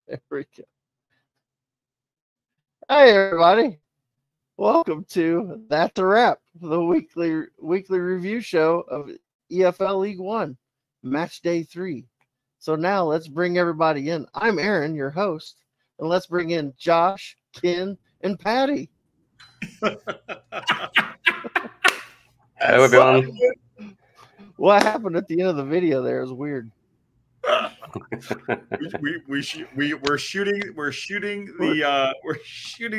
There we go. Hi, everybody. Welcome to That's a Wrap, the weekly review show of EFL League One, match day 3. So now let's bring everybody in. I'm Aaron, your host, and let's bring in Josh, Ken, and Patty. Hello, everyone. What happened at the end of the video there is weird. We're shooting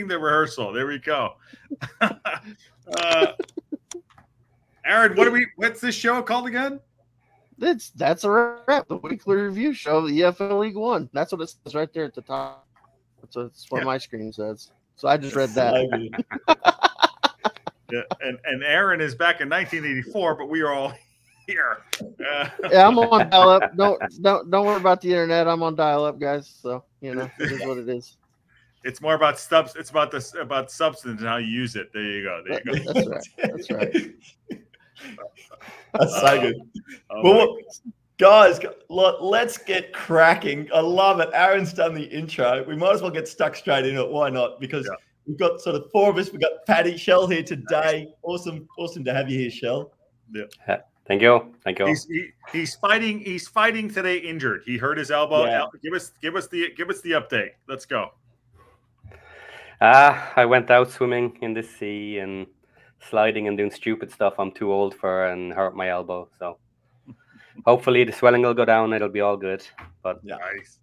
the rehearsal. There we go. Aaron, what's this show called again? That's a wrap. The weekly review show of the EFL League One. That's what it says right there at the top. That's what my screen says. So I just read that. Yeah, and Aaron is back in 1984, but we are all here. Yeah, I'm on dial-up. Don't worry about the internet. I'm on dial-up, guys. So it is what it is. It's more about subs. It's about substance and how you use it. There you go. That's right. That's right. That's so good. Well, guys, let's get cracking. I love it. Aaron's done the intro. We might as well get stuck straight into it. Why not? Because we've got sort of 4 of us. We've got Patty, Shell here today. Awesome to have you here, Shell. Yeah. Thank you. He's fighting today injured. He hurt his elbow. Yeah. Give us the update. Let's go. I went out swimming in the sea and sliding and doing stupid stuff I'm too old for and hurt my elbow. So hopefully the swelling will go down. It'll be all good. But nice.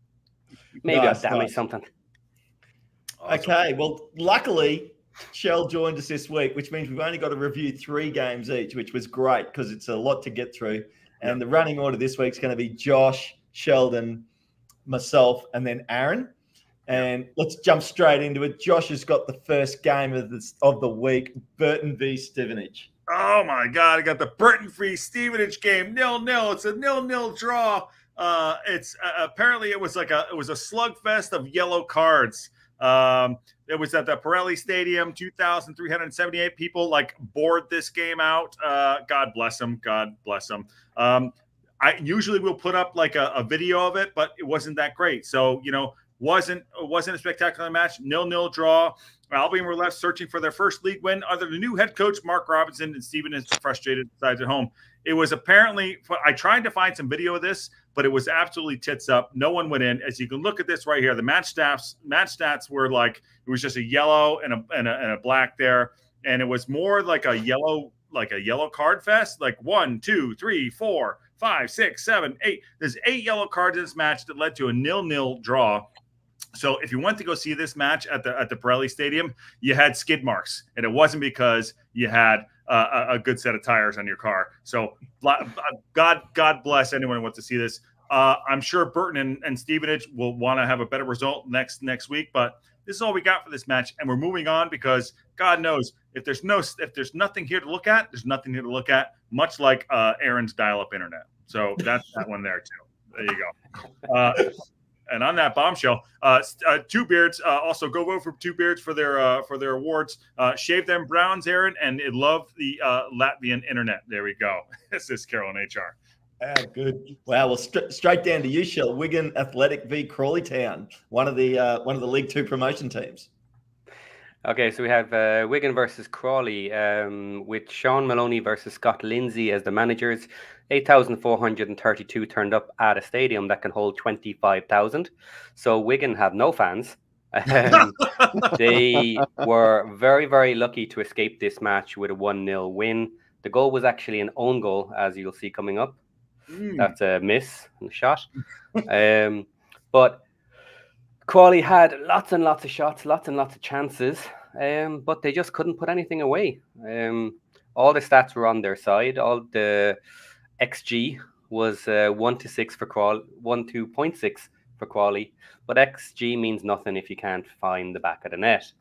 Maybe I'll damage something. Awesome. Okay. Well, luckily, Shell joined us this week, which means we've only got to review 3 games each, which was great because it's a lot to get through. And the running order this week is going to be Josh, Sheldon, myself, and then Aaron. And let's jump straight into it. Josh has got the first game of the week, Burton v Stevenage. Oh my God! I got the Burton v Stevenage game 0-0. It's a 0-0 draw. It's apparently it was a slugfest of yellow cards. It was at the Pirelli Stadium. 2,378 people bored this game out. God bless them. I usually will put up a video of it, but it wasn't that great. So wasn't a spectacular match. 0-0 draw. Albion were left searching for their first league win under the new head coach Mark Robinson, and Stevenage frustrated sides at home. It was apparently, I tried to find some video of this, but it was absolutely tits up. No one went in. As you can look at this right here, the match stats were it was just a yellow and a black there, and it was more like a yellow card fest. 1, 2, 3, 4, 5, 6, 7, 8. There's 8 yellow cards in this match that led to a 0-0 draw. So if you went to go see this match at the Pirelli Stadium, you had skid marks, and it wasn't because you had a good set of tires on your car. So God bless anyone who wants to see this. I'm sure Burton and Stevenage will want to have a better result next week, but this is all we got for this match, and we're moving on because God knows if there's nothing here to look at, there's nothing here to look at. Much like Aaron's dial-up internet. So that's that one there too. There you go. And on that bombshell, Two Beards also go vote for Two Beards for their awards. Shave them browns, Aaron, and love the Latvian internet. There we go. This is Carolyn HR. Good. Wow. Well, straight down to you, Shell. Wigan Athletic v Crawley Town, one of the League 2 promotion teams. Okay, so we have Wigan versus Crawley, with Sean Maloney versus Scott Lindsay as the managers. 8,432 turned up at a stadium that can hold 25,000. So Wigan have no fans. They were very, very lucky to escape this match with a 1-0 win. The goal was actually an own goal, as you'll see coming up. That's a miss in the shot. But Crawley had lots and lots of shots, lots and lots of chances, but they just couldn't put anything away. All the stats were on their side. All the XG was 1-6 for Crawley, 1-2.6 for Crawley, but XG means nothing if you can't find the back of the net.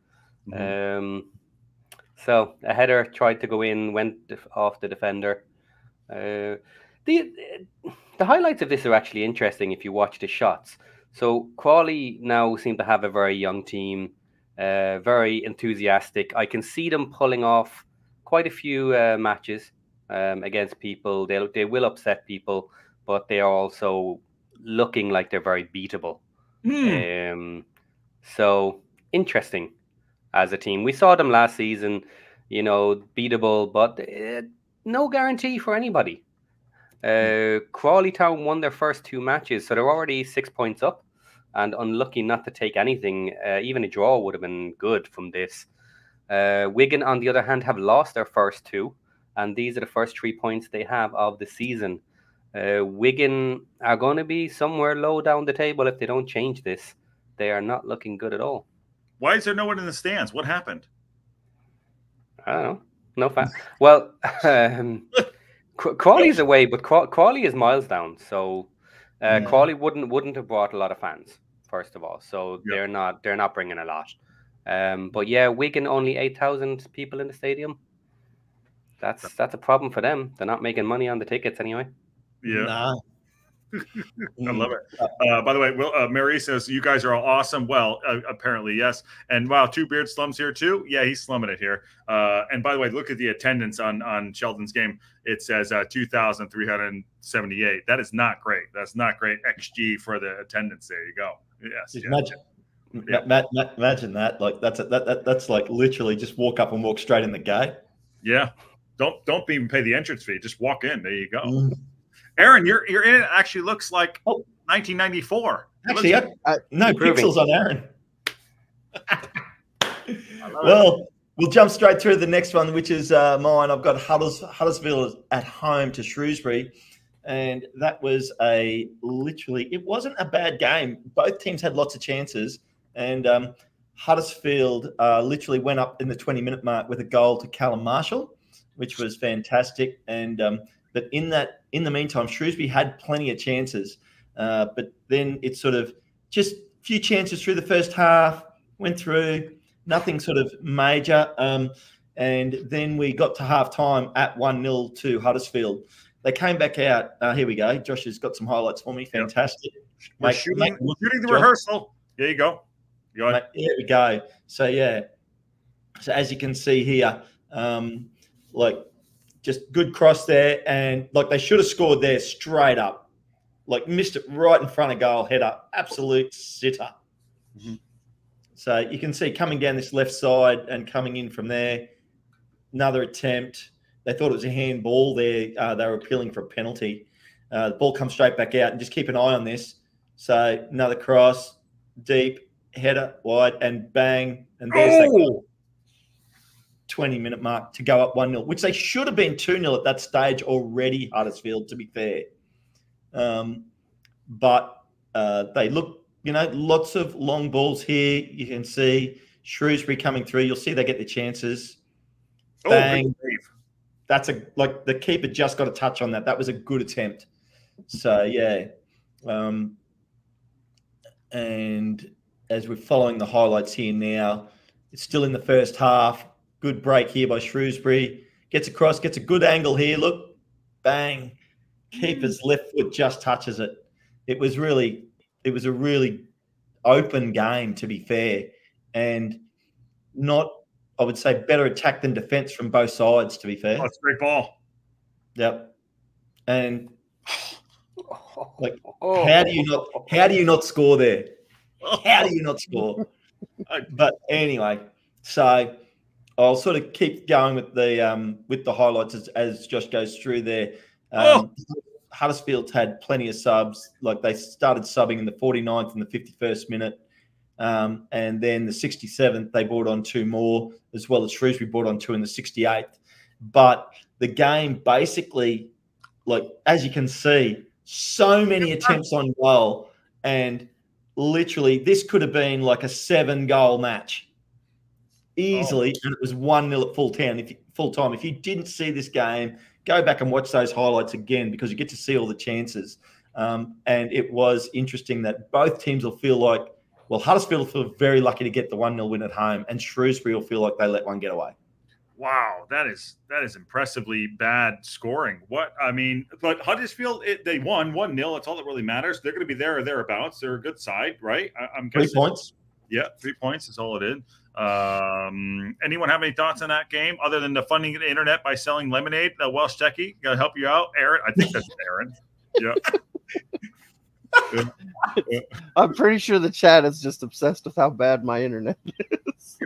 So a header tried to go in, went off the defender. The highlights of this are actually interesting if you watch the shots. So Crawley now seem to have a very young team, very enthusiastic. I can see them pulling off quite a few matches against people. They will upset people, but they are also looking like they're very beatable. So interesting as a team. We saw them last season, beatable, but no guarantee for anybody. Crawley Town won their first 2 matches, so they're already 6 points up and unlucky not to take anything. Even a draw would have been good from this. Wigan, on the other hand, have lost their first 2, and these are the first 3 points they have of the season. Wigan are going to be somewhere low down the table if they don't change this. They are not looking good at all. Why is there no one in the stands? What happened? I don't know. No fact. Well, Crawley's away, but Crawley is miles down, so Crawley wouldn't have brought a lot of fans, first of all. So they're not bringing a lot. But yeah, Wigan only 8,000 people in the stadium. That's a problem for them. They're not making money on the tickets anyway. Yeah. Nah. I love it. By the way, Mary says you guys are all awesome. Well, apparently yes. And wow, 2 Beard Slums here too. Yeah, he's slumming it here. And by the way, look at the attendance on Sheldon's game. It says 2,378. That is not great. That's not great XG for the attendance. There you go. Yes. Imagine that. Like that's like literally just walk up and walk straight in the gate. Yeah. Don't even pay the entrance fee. Just walk in. There you go. Aaron, you're in it. Actually looks like 1994. Actually, no pixels on Aaron. Well, we'll jump straight through the next one, which is mine. I've got Huddersfield at home to Shrewsbury, and that was it wasn't a bad game. Both teams had lots of chances, and Huddersfield literally went up in the 20-minute mark with a goal to Callum Marshall, which was fantastic. And but in the meantime, Shrewsbury had plenty of chances. But then it's sort of just a few chances through the first half, went through, nothing sort of major. And then we got to half-time at 1-0 to Huddersfield. They came back out. Here we go. Josh has got some highlights for me. Fantastic. We're shooting the rehearsal. There you go. Go ahead. Here we go. So, yeah. So, as you can see here, just good cross there, and they should have scored there straight up. Missed it right in front of goal, header, absolute sitter. So you can see coming down this left side and coming in from there, another attempt. They thought it was a handball there. They were appealing for a penalty. The ball comes straight back out, and just keep an eye on this. So another cross, deep, header, wide, and bang, and there's that goal. 20-minute mark to go up 1-0, which they should have been 2-0 at that stage already, Huddersfield, to be fair. But they look, lots of long balls here. You can see Shrewsbury coming through. You'll see they get the chances. Bang. That's the keeper just got a touch on that. That was a good attempt. So, yeah. And as we're following the highlights here now, it's still in the first half. Good break here by Shrewsbury. Gets across, gets a good angle here. Look, bang. Keeper's left foot just touches it. It was a really open game, to be fair. And not, I would say, better attack than defence from both sides, to be fair. Oh, it's a great ball. Yep. And how do you not score there? How do you not score? But anyway, so I'll sort of keep going with the highlights as Josh goes through there. Huddersfield had plenty of subs. They started subbing in the 49th and the 51st minute. And then the 67th, they brought on 2 more, as well as Shrewsbury brought on 2 in the 68th. But the game basically, as you can see, so many attempts on goal. And literally, this could have been like a 7-goal match. Easily, and it was 1-0 at full time. If you didn't see this game, go back and watch those highlights again, because you get to see all the chances. And it was interesting that both teams will feel like, Huddersfield will feel very lucky to get the 1-0 win at home, and Shrewsbury will feel like they let one get away. Wow, that is impressively bad scoring. But Huddersfield, they won 1-0. That's all that really matters. They're going to be there or thereabouts. They're a good side, right? I'm guessing. 3 points. Yeah, 3 points is all it is. Anyone have any thoughts on that game other than the funding the internet by selling lemonade? Welsh Techie, gonna help you out, Aaron. I think that's Aaron. Yeah. I'm pretty sure the chat is just obsessed with how bad my internet is.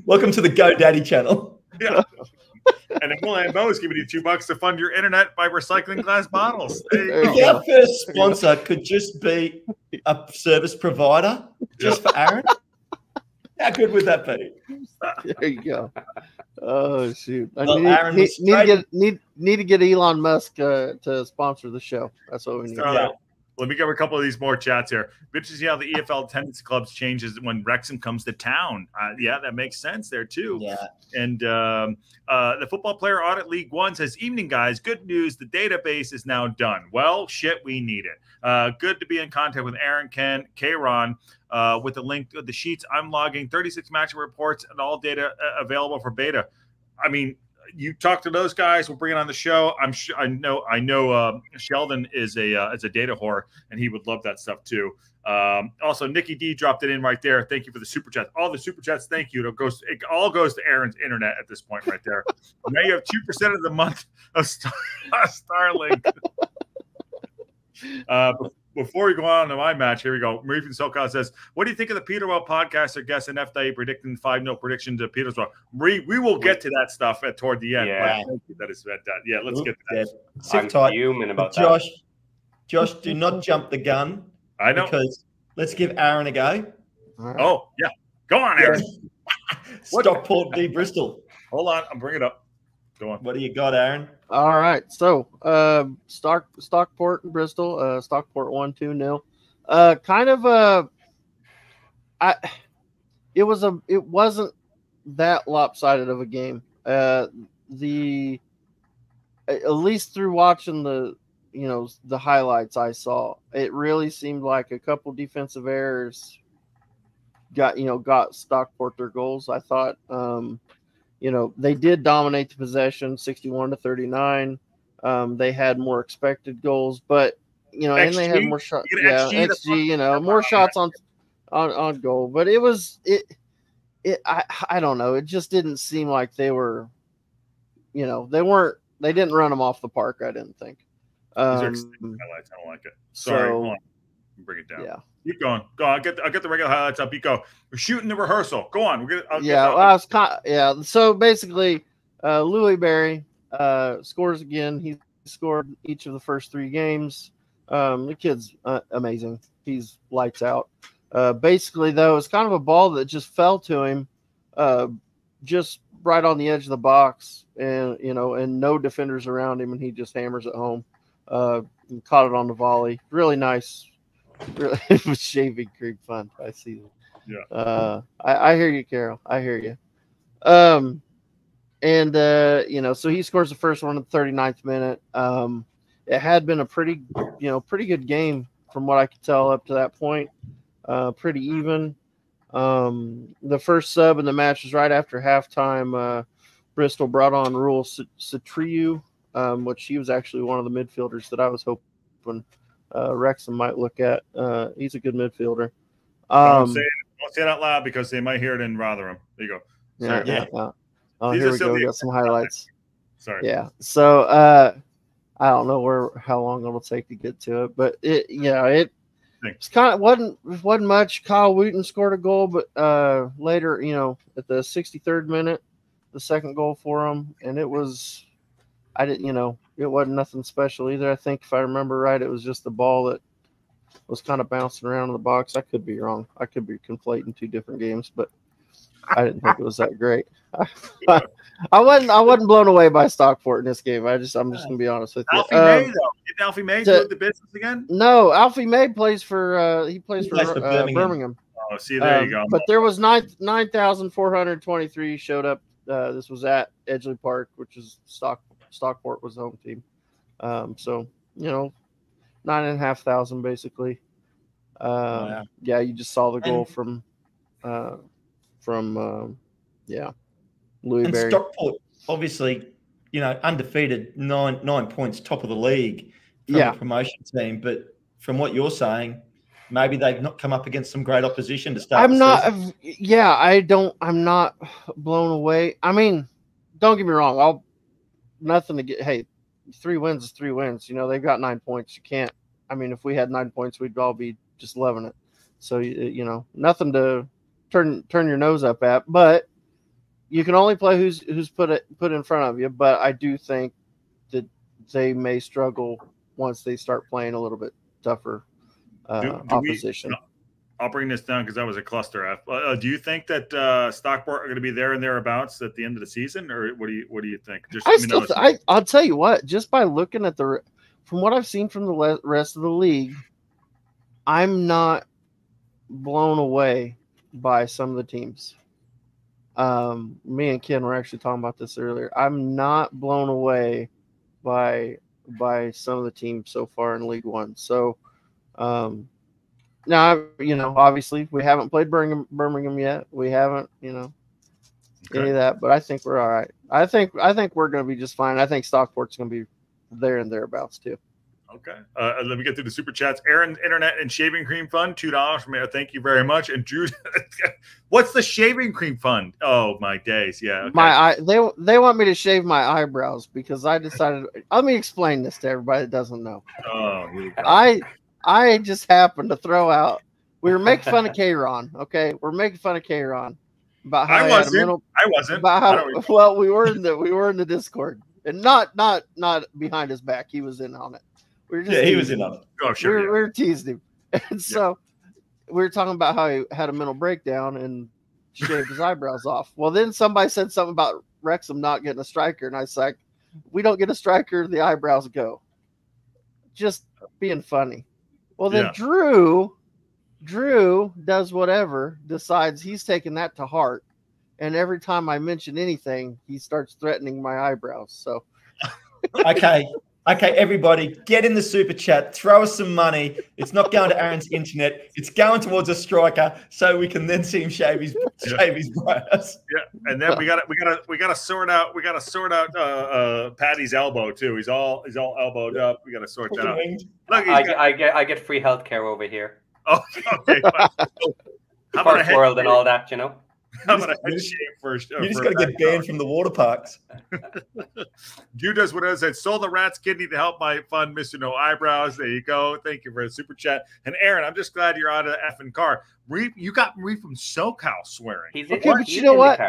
Welcome to the GoDaddy channel. Yeah. And then Mo is giving you $2 to fund your internet by recycling glass bottles. Our first sponsor could just be a service provider just for Aaron. How good would that be? There you go. Oh shoot! Well, need to get Elon Musk to sponsor the show. That's what we need. Let me cover a couple of these more chats here. Interesting to see how the EFL attendance clubs changes when Wrexham comes to town. Yeah, that makes sense there too. Yeah. And the football player audit League One says, "Evening guys, good news. The database is now done. Well, shit, we need it. Good to be in contact with Aaron, Ken, K-Ron, with the link to the sheets. I'm logging 36 match reports and all data available for beta. I mean, you talk to those guys. We'll bring it on the show. I'm sure. I know. Sheldon is a data whore, and he would love that stuff too. Also, Nikki D dropped it in right there. Thank you for the super chats. All the super chats. Thank you. It all goes to Aaron's internet at this point right there. Now you have 2% of the month of Starlink. Before we go on to my match, here we go. Marie from SoCal says, "What do you think of the Peterborough podcaster guest and FDA predicting 5-0 prediction to Peterborough?" Marie, we will get to that stuff toward the end. Yeah, that is fantastic. Yeah, let's get to that. Sit tight. Fuming about Josh, do not jump the gun. I know. Because let's give Aaron a go. Right. Oh yeah, go on, Aaron. Stockport v Bristol. Hold on, I'm bringing it up. Go on. What do you got, Aaron? All right, so Stockport and Bristol, Stockport 1-2-0. It wasn't that lopsided of a game. At least through watching the highlights I saw, it really seemed like a couple defensive errors got Stockport their goals. I thought they did dominate the possession 61-39. They had more expected goals, but and they had more shots. Yeah, XG, more shots on goal. But I don't know. It just didn't seem like they were, they didn't run them off the park. I didn't think. These are highlights. I don't like it. Sorry, hold on. Bring it down. Yeah. Keep going. Go on. I'll get the regular highlights up. You go. We're shooting the rehearsal. Go on. So basically, Louis Barry scores again. He scored each of the first 3 games. The kid's amazing. He's lights out. Basically, though, it's kind of a ball that just fell to him, just right on the edge of the box, and no defenders around him, and he just hammers it home. And caught it on the volley. Really nice. Really, it was shaving cream fun. I see. Yeah. I hear you, Carol. I hear you. So he scores the first one in the 39th minute. It had been a pretty good game from what I could tell up to that point. Pretty even. The first sub in the match was right after halftime. Bristol brought on Rule Satriu, which he was actually one of the midfielders that I was hoping Wrexham might look at. He's a good midfielder. Don't say it out loud because they might hear it in Rotherham. There you go. Sorry. Yeah. Oh, here we go. We got some highlights. Sorry. Yeah. So I don't know how long it'll take to get to it, but it's kind of wasn't much. Kyle Wooten scored a goal, but later, at the 63rd minute, the second goal for him, and it wasn't nothing special either. I think if I remember right, it was just the ball that was kind of bouncing around in the box. I could be wrong. I could be conflating 2 different games, but I didn't think it was that great. I wasn't blown away by Stockport in this game. I'm just gonna be honest with you. Alfie May, though. Did Alfie May do the business again? No, Alfie May plays for Birmingham. Oh, see, there you go. But there was 9,423 showed up. This was at Edgeley Park, which is Stockport was the home team. 9,500 basically. Yeah, you just saw the goal from Louis Barry. Stockport, obviously, undefeated, nine points, top of the league from the promotion team. But from what you're saying, maybe they've not come up against some great opposition to start. I'm not blown away. I mean, don't get me wrong. Nothing to get. Hey, 3 wins is 3 wins. You know, they've got 9 points. You can't. I mean, if we had 9 points, we'd all be just loving it. So you know, nothing to turn your nose up at. But you can only play who's put in front of you. But I do think that they may struggle once they start playing a little bit tougher opposition. I'll bring this down because that was a cluster F. Do you think that Stockport are going to be there and thereabouts at the end of the season, or what do you think? I'll tell you what. Just by looking at from what I've seen from the rest of the league, I'm not blown away by some of the teams. Me and Ken were actually talking about this earlier. I'm not blown away by some of the teams so far in League One. So. Now, you know, obviously we haven't played Birmingham yet. We haven't, you know, any of that, but I think we're all right. I think we're going to be just fine. I think Stockport's going to be there and thereabouts too. Okay. Let me get through the super chats. Aaron, Internet and Shaving Cream Fund, $2 from there. Thank you very much. And Drew, what's the Shaving Cream Fund? Oh, my days. Yeah. Okay. They want me to shave my eyebrows because I decided. Let me explain this to everybody that doesn't know. Oh, here we go. I just happened to throw out. We were making fun of K-Ron, okay? We're making fun of K-Ron about how I wasn't. About how, well, we were in the Discord, and not behind his back. He was in on it. He was in on it. Oh, sure. We were teasing him, and so we were talking about how he had a mental breakdown and shaved his eyebrows off. Well, then somebody said something about Wrexham not getting a striker, and I was like, "We don't get a striker, the eyebrows go." Just being funny. Well, then Drew does whatever, decides he's taking that to heart. And every time I mention anything, he starts threatening my eyebrows. So, okay, everybody, get in the super chat. Throw us some money. It's not going to Aaron's internet. It's going towards a striker, so we can then see him shave his brows. Yeah, and then we gotta sort out. We gotta sort out Paddy's elbow too. He's all elbowed up. We gotta sort that out. Look, I get free healthcare over here. Oh, okay. How about First world and all that, you know. How about a head shave first? You just got to get banned from the water parks. Drew does what I said. Sold the rat's kidney to help my fund, Mr. No Eyebrows. There you go. Thank you for the super chat. And Aaron, I'm just glad you're out of the effing car. You got Marie from SoCal swearing. But you know what?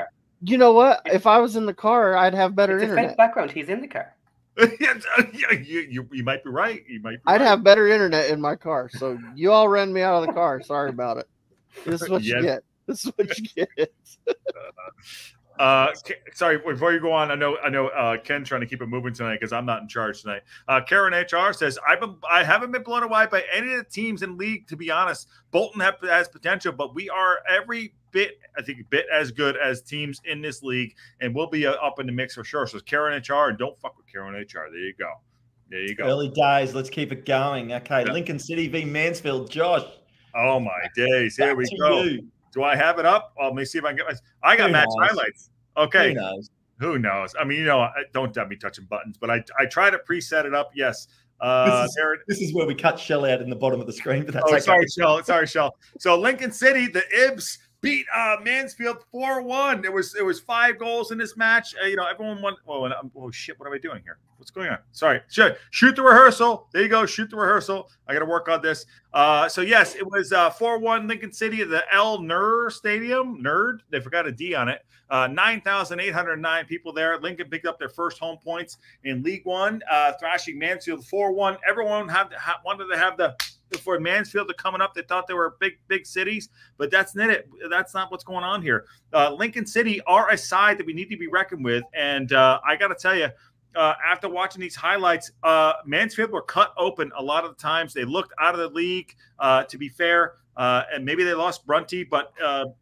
You know what? If I was in the car, I'd have better internet. Fake background. He's in the car. You might be right. I'd have better internet in my car. So you all ran me out of the car. Sorry about it. This is what you get. This is what you get. Sorry, before you go on, I know Ken's trying to keep it moving tonight because I'm not in charge tonight. Karen HR says, I haven't been blown away by any of the teams in league, to be honest. Bolton has potential, but we are every bit as good as teams in this league, and we'll be up in the mix for sure. So Karen HR, and don't fuck with Karen HR. There you go. Early days. Let's keep it going. Okay, yeah. Lincoln City v Mansfield. Josh. Oh, my days. Here we go. Do I have it up? Well, let me see if I can get I got match highlights. Okay. Who knows? I mean, you know, don't have me touching buttons, but I try to preset it up. Yes. This is where we cut Shell out in the bottom of the screen. But that's Sorry, Shell. So Lincoln City, the Ibs beat Mansfield 4-1. It was 5 goals in this match. You know, everyone won. Oh shit! What am I doing here? What's going on? Sorry. Shoot the rehearsal. There you go. Shoot the rehearsal. I got to work on this. So yes, it was 4-1 Lincoln City at the El Nerd Stadium. Nerd. They forgot a D on it. 9,809 people there. Lincoln picked up their first home points in League One, thrashing Mansfield 4-1. Everyone wanted to have for Mansfield to coming up. They thought they were big cities, but that's not it. That's not what's going on here. Lincoln City are a side that we need to be reckoned with, and I got to tell you, after watching these highlights, Mansfield were cut open a lot of the times. They looked out of the league, to be fair, and maybe they lost Brunty, but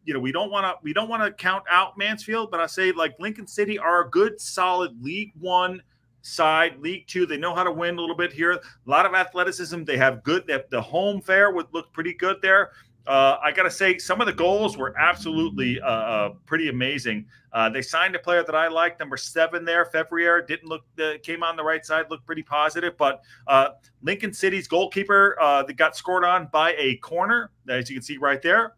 you know, we don't want to count out Mansfield. But I say, like, Lincoln City are a good, solid League One side. League Two, they know how to win a little bit here. A lot of athleticism. They have good. The home fare would look pretty good there. I got to say, some of the goals were absolutely pretty amazing. They signed a player that I like, number 7 there, Fevrier. Didn't look, came on the right side, looked pretty positive. But Lincoln City's goalkeeper that got scored on by a corner, as you can see right there.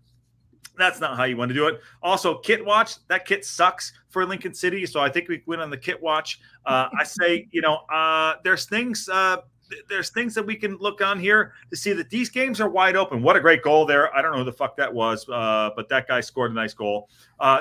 That's not how you want to do it. Also, kit watch. That kit sucks for Lincoln City, so I think we win on the kit watch. I say, there's things that we can look on here to see that these games are wide open. What a great goal there. I don't know who the fuck that was, but that guy scored a nice goal.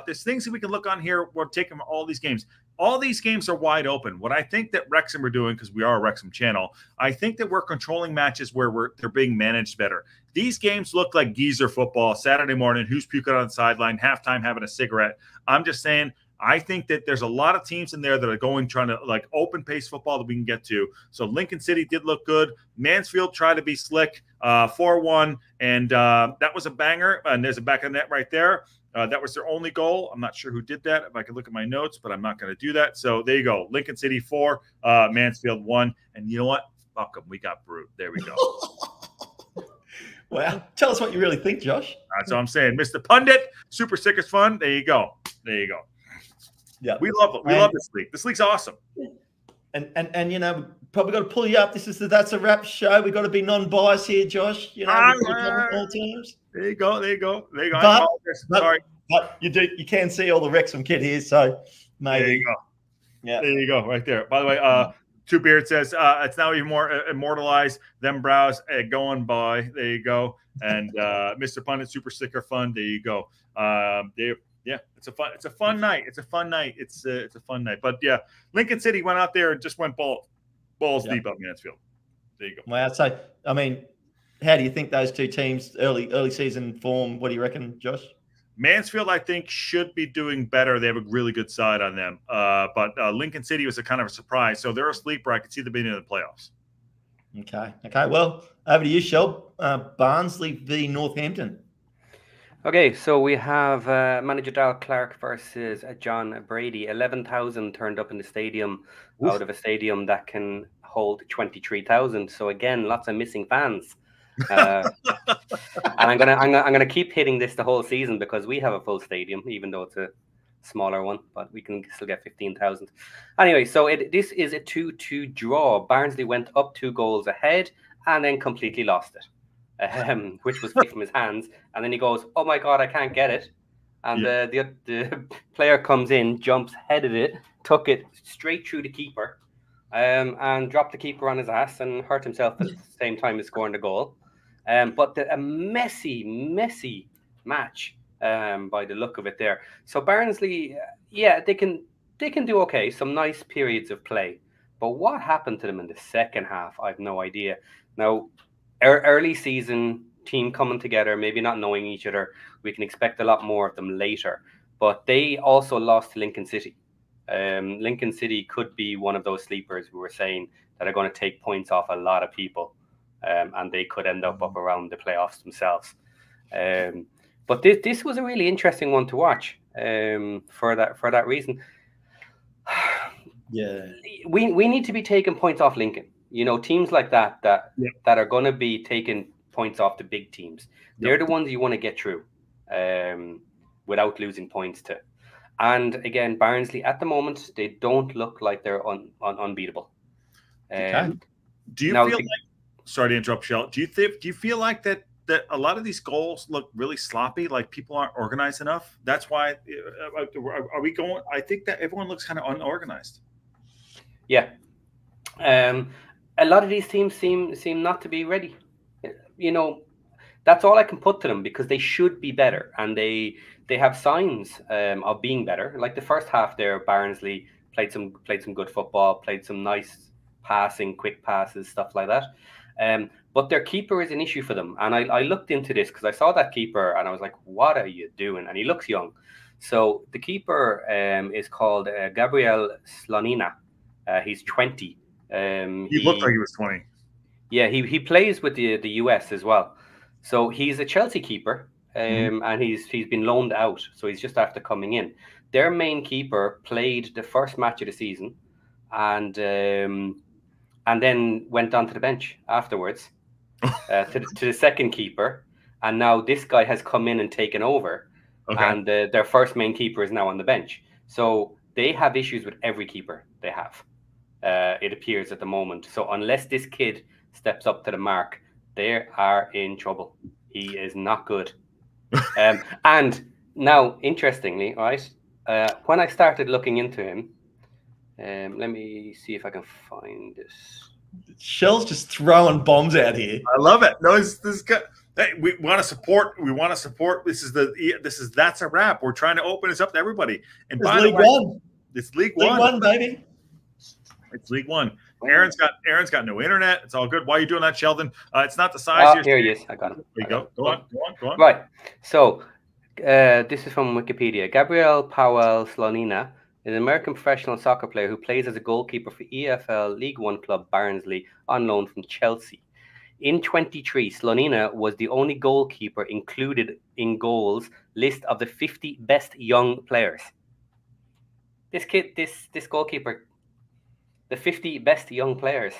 There's things that we can look on here. We're taking all these games. All these games are wide open. What I think that Wrexham are doing, because we are a Wrexham channel, I think that we're controlling matches where they're being managed better. These games look like geezer football, Saturday morning, who's puking on the sideline, halftime having a cigarette. I'm just saying, I think that there's a lot of teams in there that are trying to like open pace football that we can get to. So Lincoln City did look good. Mansfield tried to be slick, 4-1, and that was a banger. And there's a back of the net right there. That was their only goal. I'm not sure who did that. If I can look at my notes, but I'm not going to do that. So there you go. Lincoln City 4, Mansfield 1. And you know what? Fuck them. We got brewed. There we go. Well, tell us what you really think, Josh. That's what I'm saying. Mr. Pundit, Super Stickers Fun. There you go. There you go. Yeah, we love it. We love this league. This league's awesome. And probably got to pull you up. This is That's a Wrap show. We got to be non-biased here, Josh. All teams. There you go. Sorry, but you can see all the Wrexham kid here, so maybe. There you go. Yeah, there you go, right there. By the way, Two Beard says it's now even more immortalized. Them brows going by. There you go. And Mr. Pundit Super Sticker Fun. There you go. Yeah, it's a fun night. It's a fun night. It's a fun night. But yeah, Lincoln City went out there and just went balls deep up Mansfield. There you go. Wow. So I mean, how do you think those two teams early season form? What do you reckon, Josh? Mansfield, I think, should be doing better. They have a really good side on them. But Lincoln City was a kind of a surprise. So they're a sleeper. I could see them being in the playoffs. Okay. Well, over to you, Shel. Barnsley v Northampton. Okay, so we have manager Dal Clark versus John Brady. 11,000 turned up in the stadium. Oof. Out of a stadium that can hold 23,000. So again, lots of missing fans. And I'm gonna keep hitting this the whole season because we have a full stadium, even though it's a smaller one, but we can still get 15,000. Anyway, so this is a 2-2 draw. Barnsley went up 2 goals ahead and then completely lost it. Which was from his hands, and then he goes, "Oh my God, I can't get it!" And the player comes in, jumps, headed it, took it straight through the keeper, and dropped the keeper on his ass and hurt himself at the same time as scoring the goal. But a messy match by the look of it there. So Barnsley, yeah, they can do okay, some nice periods of play, but what happened to them in the second half, I've no idea. Now, early season team coming together, maybe not knowing each other. We can expect a lot more of them later. But they also lost to Lincoln City. Lincoln City could be one of those sleepers we were saying that are going to take points off a lot of people. And they could end up around the playoffs themselves. But this was a really interesting one to watch for that reason. Yeah, we need to be taking points off Lincoln. You know, teams like that are going to be taking points off the big teams. They're the ones you want to get through without losing points to. And again, Barnsley at the moment, they don't look like they're unbeatable. Do you feel like? Sorry to interrupt, Shell. Do you feel like that a lot of these goals look really sloppy? Like people aren't organized enough. That's why. Are we going? I think that everyone looks kind of unorganized. Yeah. A lot of these teams seem not to be ready. You know, that's all I can put to them because they should be better, and they have signs of being better. Like the first half there, Barnsley played some good football, played some nice passing, quick passes, stuff like that. But their keeper is an issue for them, and I looked into this because I saw that keeper and I was like, "What are you doing?" And he looks young. So the keeper is called Gabriel Slonina. He's 20. He looked like he was 20. Yeah, he plays with the US as well. So he's a Chelsea keeper, and he's been loaned out. So he's just after coming in. Their main keeper played the first match of the season, and then went on to the bench afterwards to the second keeper. And now this guy has come in and taken over, and their first main keeper is now on the bench. So they have issues with every keeper they have. It appears at the moment. So unless this kid steps up to the mark, they are in trouble. He is not good. And now, interestingly, right, when I started looking into him, let me see if I can find this. Shell's just throwing bombs out here. I love it. No, this is good. Hey, we want to support. We want to support. This is that's a wrap. We're trying to open this up to everybody. And by League One. It's League One. League One, baby. It's League One. Aaron's got no internet. It's all good. Why are you doing that, Sheldon? It's not the size. Oh, here he is. I got him. There you go. Go on. Right. So this is from Wikipedia. Gabriel Powell Slonina is an American professional soccer player who plays as a goalkeeper for EFL League One club Barnsley on loan from Chelsea. In 23, Slonina was the only goalkeeper included in goals list of the 50 best young players. This goalkeeper, the 50 best young players.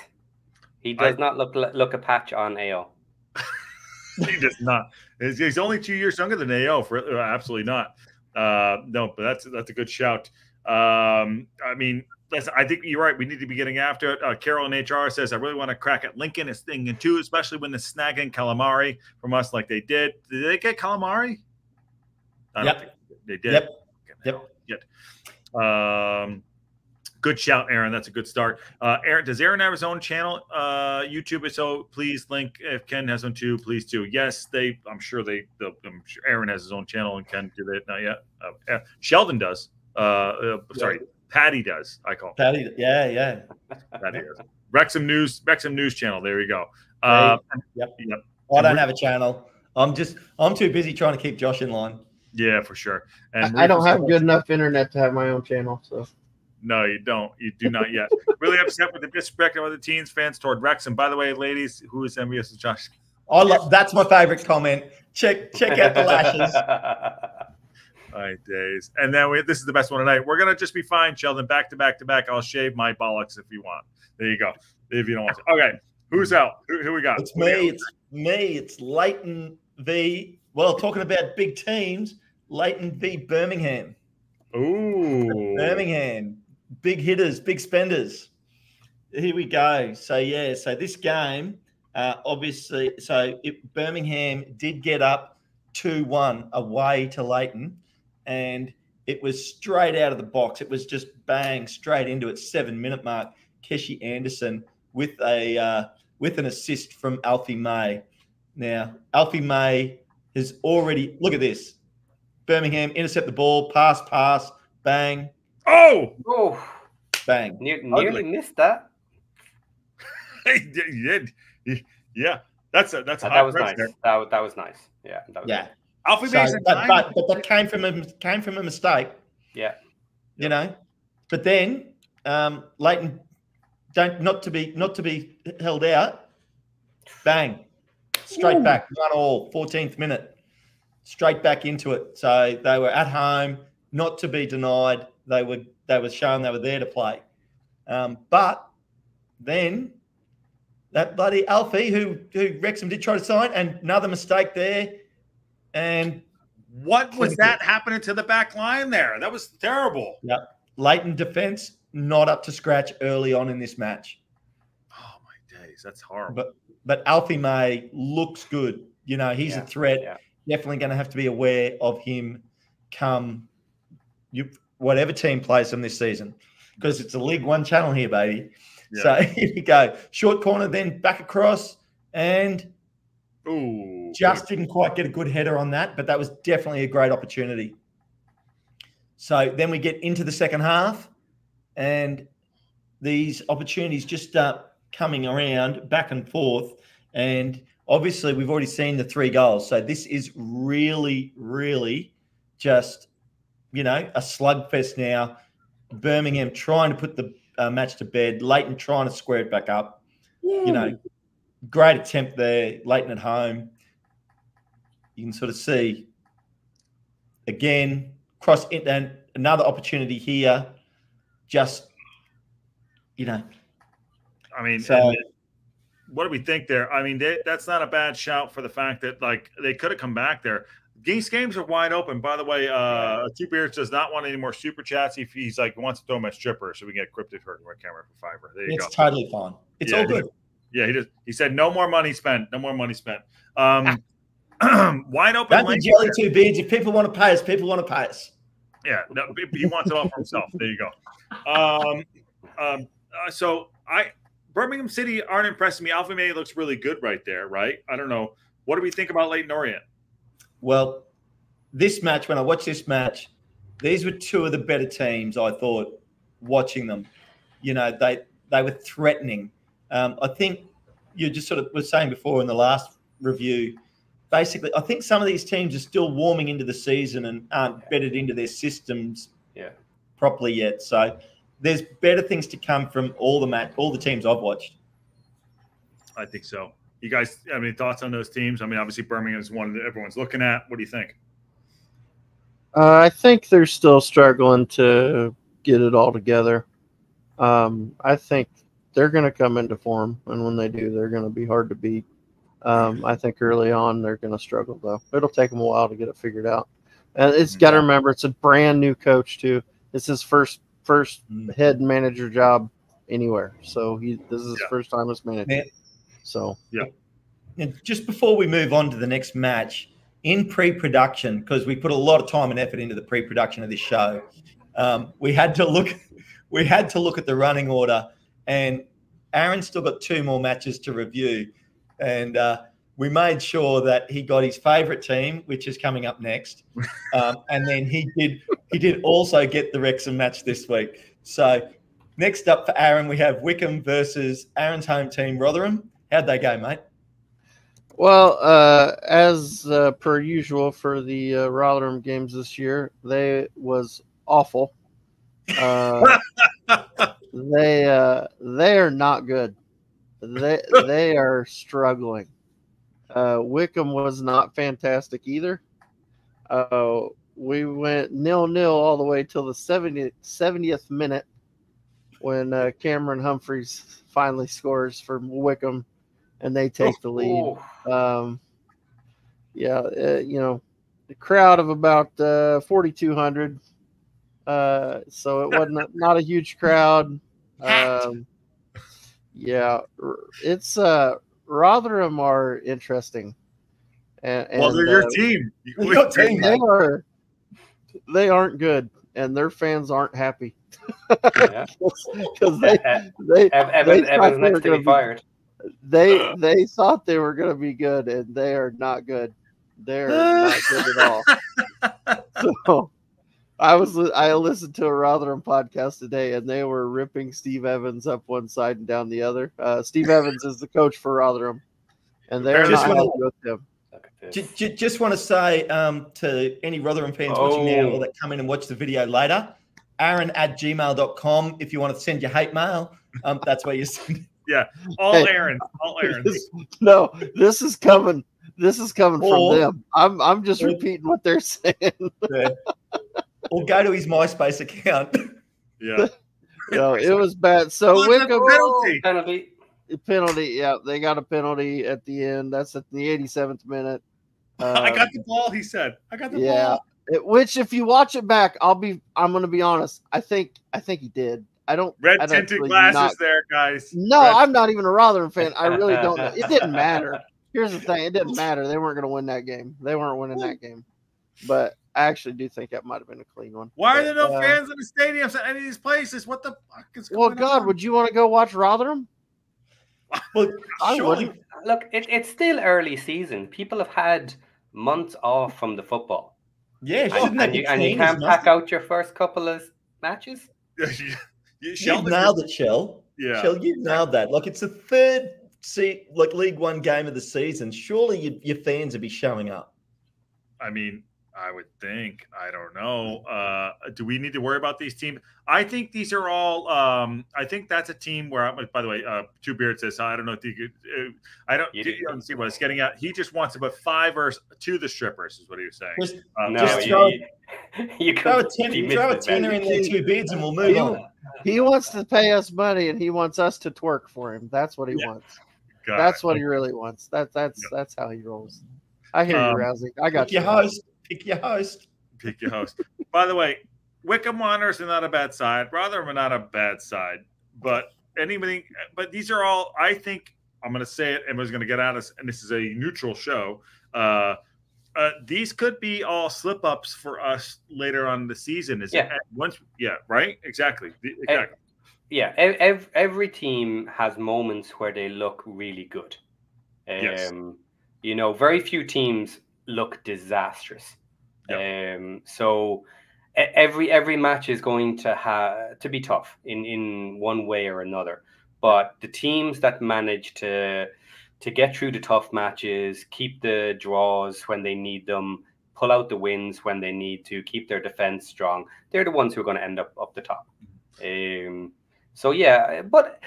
He does not look a patch on AO. He does not. He's only 2 years younger than AO. Absolutely not. No, but that's a good shout. I mean, listen, I think you're right. We need to be getting after it. Carol in HR says, I really want to crack at Lincoln. It's thing too, especially when they're snagging calamari from us like they did. Did they get calamari? I don't think they did. Yep. Good shout, Aaron. That's a good start. Aaron, does Aaron have his own channel, YouTube? So please link. If Ken has one too, please too. Yes, I'm sure Aaron has his own channel and Ken did it. Not yet. Sheldon does. Sorry, Patty does. I call Patty. Yeah. Patty does. Wrexham News channel. There you go. Yep. I don't have a channel. I'm too busy trying to keep Josh in line. Yeah, for sure. And I don't have good enough internet to have my own channel. So no, you don't. You do not yet. Really upset with the disrespect of other teams fans toward Wrexham. By the way, ladies, who is envious of Josh? That's my favorite comment. Check out the lashes. My days. And then this is the best one tonight. We're gonna just be fine, Sheldon. Back to back. I'll shave my bollocks if you want. There you go. If you don't want to. Okay. Who's out? Who we got? It's me. It's Leighton v. Well, talking about big teams, Leighton v Birmingham. Ooh. Birmingham. Big hitters, big spenders. Here we go. So this game, obviously, Birmingham did get up 2-1 away to Leighton, and it was straight out of the box. It was just bang straight into it. 7-minute mark. Keshi Anderson with an assist from Alfie May. Now, Alfie May has already look at this. Birmingham intercept the ball, pass, bang. Oh, bang! Nearly missed that. He did. Yeah, that's a that was nice. That was nice. Yeah, that was yeah. Alfie Mason, but that came from a mistake. Yeah, you know. But then Leighton not to be held out. Bang, straight back, 1-1, 14th minute, straight back into it. So they were at home, not to be denied. They were shown they were there to play. But then that bloody Alfie, who Wrexham did try to sign, and another mistake there. And what was that happening to the back line there? That was terrible. Yeah, Leighton defense not up to scratch early on in this match. Oh my days, that's horrible. But Alfie May looks good. You know, he's a threat. Yeah. Definitely going to have to be aware of him come whatever team plays him this season, because it's a League One channel here, baby. Yeah. So here we go. Short corner, then back across, and didn't quite get a good header on that, but that was definitely a great opportunity. So then we get into the second half, and these opportunities just start coming around back and forth. And obviously, we've already seen the 3 goals. So this is really, really just, you know, a slugfest now. Birmingham trying to put the match to bed. Leighton trying to square it back up. Yay. You know, great attempt there. Leighton at home. You can sort of see, again, cross it, and another opportunity here. Just, you know. I mean, so, what do we think there? I mean, that's not a bad shout for the fact that, like, they could have come back there. These games are wide open. By the way, Two Beards does not want any more super chats. He's like wants to throw him a stripper so we can get cryptid hurt and camera for $5. There you go. It's totally fine. It's all good. He said no more money spent. No more money spent. Wide open. Don't be jelly two beards. If people want to pay us, people want to pay us. Yeah, no, he wants it all for himself. There you go. So Birmingham City aren't impressing me. Alpha May looks really good right there, right? I don't know. What do we think about Leighton Orient? Well, this match, when I watched this match, these were two of the better teams, I thought, watching them. You know, they were threatening. I think you just sort of were saying before in the last review, basically, I think some of these teams are still warming into the season and aren't bedded into their systems properly yet. So there's better things to come from all the teams I've watched. I think so. You guys have any thoughts on those teams? I mean, obviously Birmingham is one that everyone's looking at. What do you think? I think they're still struggling to get it all together. I think they're going to come into form, and when they do, they're going to be hard to beat. I think early on they're going to struggle, though. It'll take them a while to get it figured out. And it's got to remember, it's a brand new coach, too. It's his first head manager job anywhere. So this is his first time as manager. Yeah. So, And just before we move on to the next match, in pre-production, because we put a lot of time and effort into the pre-production of this show, we had to look at the running order, and Aaron's still got 2 more matches to review, and we made sure that he got his favourite team, which is coming up next, and then he did also get the Wrexham match this week. So next up for Aaron, we have Wickham versus Aaron's home team, Rotherham. How'd they go, mate? well, as per usual for the Rotherham games this year, they was awful. They are not good. They are struggling. Wickham was not fantastic either. We went 0-0 all the way till the 70th minute when Cameron Humphreys finally scores for Wickham, and they take the lead. The crowd of about 4,200. So it wasn't not a huge crowd. It's Rotherham are interesting. And they're your team. They aren't good, and their fans aren't happy because Evans next to be fired. They thought they were going to be good, and they are not good. They're not good at all. So I listened to a Rotherham podcast today, and they were ripping Steve Evans up one side and down the other. Steve Evans is the coach for Rotherham, and they're not happy with him. Just want to say to any Rotherham fans watching now or that come in and watch the video later, aaron@gmail.com if you want to send your hate mail. That's where you send it. Yeah, all Aaron. No, this is coming. This is coming from them. I'm just repeating what they're saying. Or go to his MySpace account. Yeah. It was bad. So Wickham Penalty. Yeah, they got a penalty at the end. That's at the 87th minute. I got the ball, he said. I got the ball. Which, if you watch it back, I'm going to be honest. I think he did. Red tinted glasses there, guys. No, I'm not even a Rotherham fan. I really don't know. It didn't matter. Here's the thing. It didn't matter. They weren't going to win that game. They weren't winning that game. But I actually do think that might have been a clean one. Why are there no fans in the stadiums at any of these places? What the fuck is going on? Well, God, would you want to go watch Rotherham? Well, surely. Look, it's still early season. People have had months off from the football. Yeah, and you can't pack out your first couple of matches. You've nailed it, Shell. Yeah, Shell, you've nailed that. Like, it's the third League One game of the season. Surely your fans would be showing up. I mean, I would think. I don't know. Do we need to worry about these teams? I think these are all. I think that's a team where. By the way, Two Beard says, I don't know if you could. I don't. You don't see what it's getting at. He just wants to put 5 to the strippers. Is what he was saying. You throw a tenner in there, Two Beards, and we'll move on. He wants to pay us money, and he wants us to twerk for him. That's what he wants. That's what he really wants. That's how he rolls. I hear you, Rousey. I got you. Pick your host. By the way, Wickham Wanderers are not a bad side. Rotherham are not a bad side. But these are all, I think, I'm going to say it, everyone's going to get at us, and this is a neutral show. these could be all slip ups for us later on in the season. Right? Exactly. Yeah, every team has moments where they look really good. Yes. Very few teams look disastrous. Yep. So every match is going to be tough in one way or another. But the teams that manage to get through the tough matches, keep the draws when they need them, pull out the wins when they need to, keep their defense strong, they're the ones who are going to end up the top. So yeah, but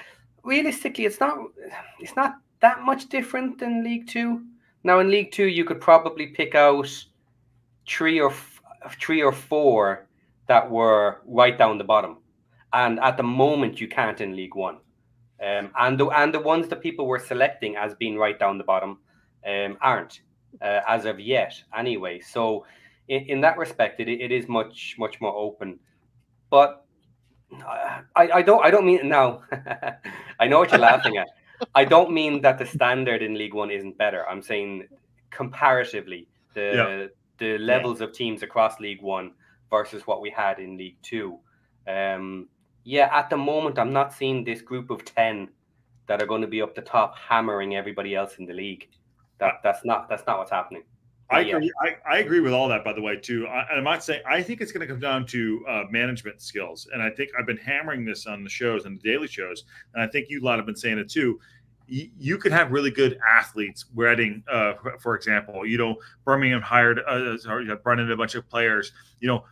realistically, it's not that much different than League Two. Now in League Two, you could probably pick out three or four that were right down the bottom, and at the moment you can't in League One. And the ones that people were selecting as being right down the bottom aren't as of yet anyway. So in that respect, it is much more open. But I don't mean now. I know what you're laughing at. I don't mean that the standard in League One isn't better. I'm saying comparatively the levels of teams across League One versus what we had in League Two. At the moment, I'm not seeing this group of 10 that are going to be up the top hammering everybody else in the league. That's not what's happening. I agree with all that, by the way, too. I'm not saying I think it's going to come down to management skills, and I think I've been hammering this on the shows and the daily shows, and I think you lot have been saying it too. You could have really good athletes. Reading, for example, Birmingham brought in a bunch of players,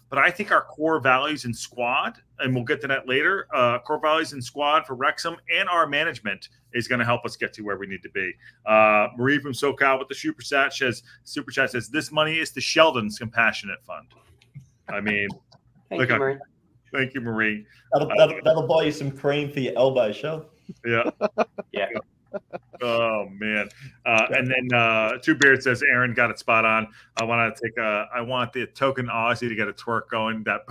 but I think our core values in squad, and we'll get to that later, core values in squad for Wrexham and our management is going to help us get to where we need to be. Marie from SoCal with the super chat says, this money is to Sheldon's compassionate fund. I mean, Thank you, Marie. Thank you, Marie. That'll buy you some cream for your elbow, Shell. Yeah. Yeah. Oh man. And then Two Beard says Aaron got it spot on. I want the token Aussie to get a twerk going. That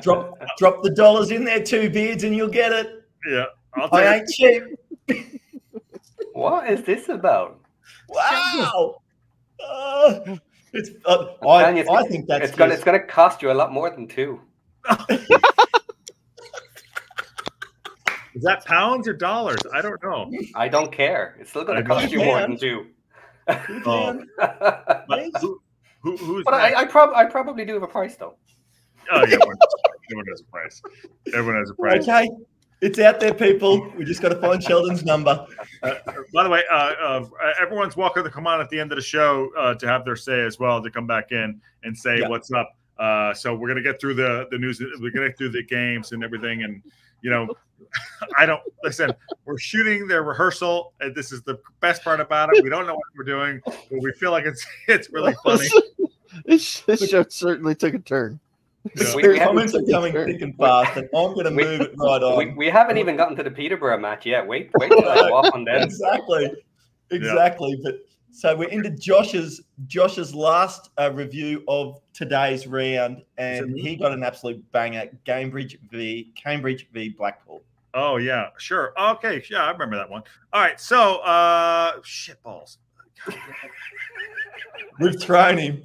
drop the dollars in there, Two Beards, and you'll get it. Yeah. I ain't cheap. What is this about? Wow. I think that's it's gonna cost you a lot more than two. Is that pounds or dollars? I don't know. I don't care. It's still going to cost you more than two. Who's but I probably do have a price though. Oh yeah, everyone has a price. Everyone has a price. Okay, it's out there, people. We just got to find Sheldon's number. By the way, everyone's welcome to come on at the end of the show to have their say as well, to come back in and say what's up. So we're gonna get through the news. We're gonna get through the games and everything, and I don't listen. We're shooting their rehearsal, and this is the best part about it. We don't know what we're doing, but we feel like it's really funny. This show certainly took a turn. Yeah. Comments are coming thick and fast, and I'm going to move it right on. We haven't even gotten to the Peterborough match yet. Wait till I go off on them. Exactly. Yeah. But so we're into Josh's last review of today's round, and he got an absolute banger. Cambridge v Blackpool. Oh yeah, sure. Okay, yeah, I remember that one. All right, so shitballs. We've thrown him.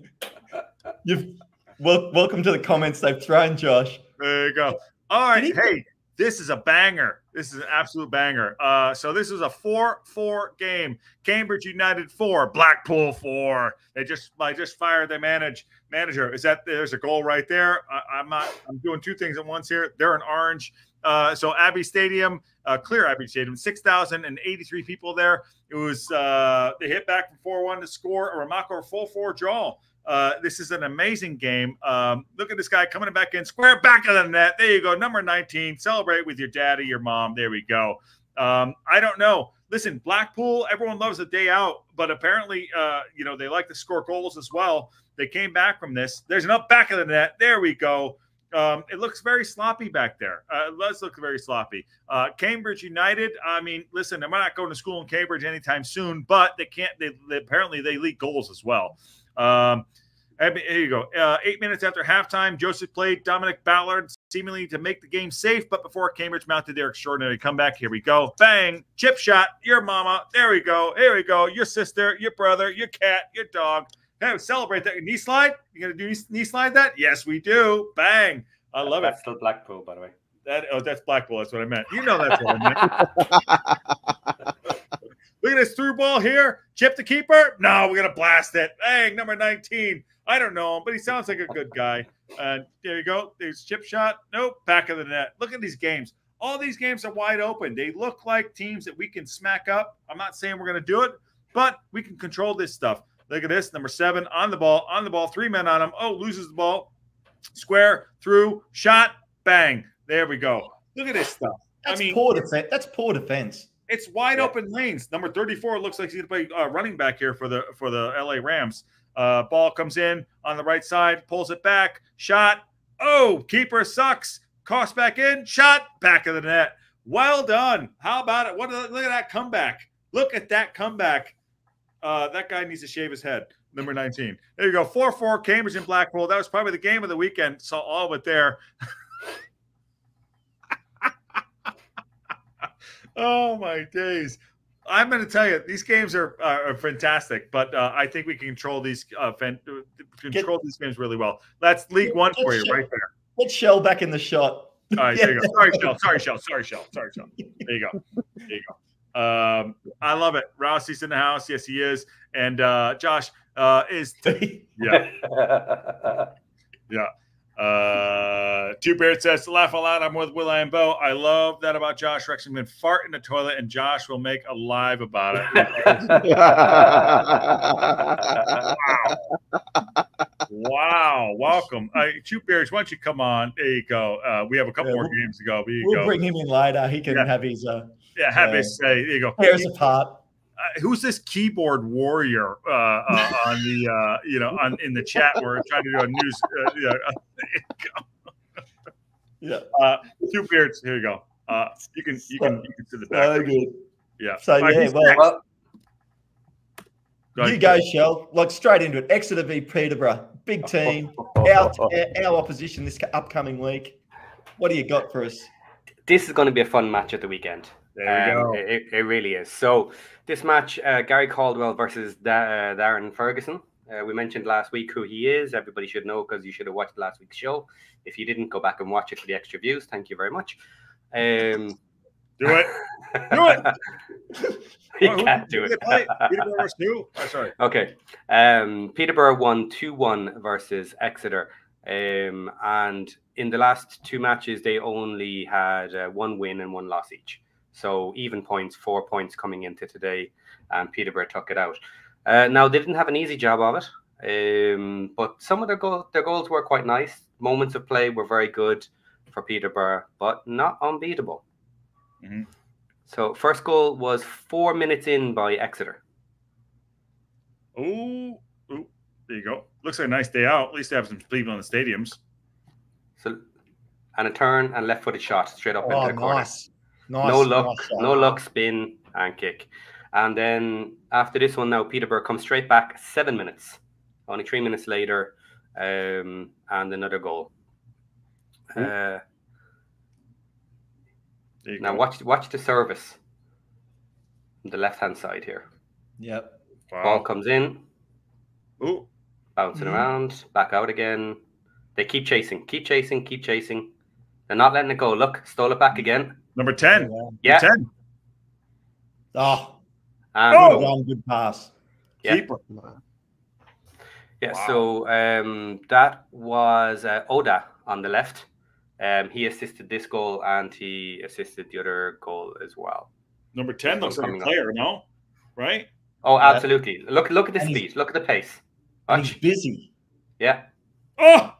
Welcome to the comments. They've thrown Josh. There you go. All right, hey, this is a banger. This is an absolute banger. So this is a 4-4 game. Cambridge United 4, Blackpool 4. They just fired their manager. There's a goal right there. I'm doing two things at once here. They're in orange. So Abbey Stadium, clear Abbey Stadium, 6,083 people there. It was they hit back from 4-1 to score a remarkable 4-4 draw. This is an amazing game. Look at this guy coming back in, square back of the net. There you go, number 19. Celebrate with your daddy, your mom. There we go. I don't know. Listen, Blackpool, everyone loves a day out, but apparently, they like to score goals as well. They came back from this. There's an up back of the net. There we go. It looks very sloppy back there. It does look very sloppy. Cambridge United, I mean, listen, I'm not going to school in Cambridge anytime soon, but they apparently they leak goals as well. Here you go. 8 minutes after halftime, Joseph played Dominic Ballard seemingly to make the game safe, but before Cambridge mounted their extraordinary comeback, here we go. Bang! Chip shot. Your mama. There we go. Here we go. Your sister, your brother, your cat, your dog. Hey, celebrate that. Knee slide? You going to do knee slide that? Yes, we do. Bang. I love it. That's still Blackpool, by the way. That's Blackpool. That's what I meant. You know that's what I meant. Look at this through ball here. Chip the keeper. No, we're going to blast it. Bang, number 19. I don't know him, but he sounds like a good guy. There you go. There's chip shot. Nope, back of the net. Look at these games. All these games are wide open. They look like teams that we can smack up. I'm not saying we're going to do it, but we can control this stuff. Look at this. Number 7 on the ball. 3 men on him. Oh, loses the ball. Square, through, shot, bang. There we go. Look at this stuff. That's poor defense. That's poor defense. It's wide open lanes. Number 34 looks like he's going to play running back here for the LA Rams. Ball comes in on the right side, pulls it back, shot. Oh, keeper sucks. Cost back in, shot, back of the net. Well done. How about it? Look at that comeback. Look at that comeback. That guy needs to shave his head. Number 19. There you go. 4-4 Cambridge and Blackpool. That was probably the game of the weekend. Saw all of it there. Oh my days! I'm going to tell you, these games are fantastic, but I think we can control these these games really well. That's League One for you, right there. Get Shell back in the shot. All right, there you go. Sorry, Shell. There you go. I love it. Rousey's in the house. Yes, he is. And Josh is. Yeah. Two Beard says, laugh out loud. I'm with Will.i.am Bo. I love that about Josh. Wrexham can fart in the toilet and Josh will make a live about it. Wow. Welcome. Two Beards, why don't you come on? There you go. We have a couple more games to go. We'll bring him in later. He can have his have his say. There you go. Hairs apart. Who's this keyboard warrior on the in the chat? We're trying to do a news. Two Beards. Here you go. You can sit the back. So good. Yeah. So well, you go, Shell. Like straight into it. Exeter v Peterborough. Big team. Our opposition this upcoming week. What do you got for us? This is going to be a fun match at the weekend. There we go. It really is. So this match, Gary Caldwell versus Darren Ferguson. We mentioned last week who he is. Everybody should know because you should have watched last week's show. If you didn't, go back and watch it for the extra views. Thank you very much. Do it. Do it. You can't do it. Peterborough versus who? Oh, sorry. Okay. Peterborough won 2-1 versus Exeter. And in the last 2 matches, they only had 1 win and 1 loss each. So even points, 4 points coming into today, and Peterborough took it out. Now, they didn't have an easy job of it, but some of their goals were quite nice. Moments of play were very good for Peterborough, but not unbeatable. Mm-hmm. So first goal was 4 minutes in by Exeter. Ooh, there you go. Looks like a nice day out. At least they have some people in the stadiums. So, and a turn and left-footed shot straight up into the corner. Nice. No luck, spin and kick. And then after this one now, Peterborough comes straight back 7 minutes. Only 3 minutes later, and another goal. Now watch the service on the left-hand side here. Yep. Wow. Ball comes in. Ooh. Bouncing around, back out again. They keep chasing. They're not letting it go. Look, stole it back again. Number 10. Yeah. 10. Oh. And good pass. Yeah. Keeper. Yeah, Wow. So that was Oda on the left. He assisted this goal and he assisted the other goal as well. Number 10 looks like a player, no? Right? Oh, absolutely. Look at the speed. Look at the pace. And he's busy. Yeah. Oh!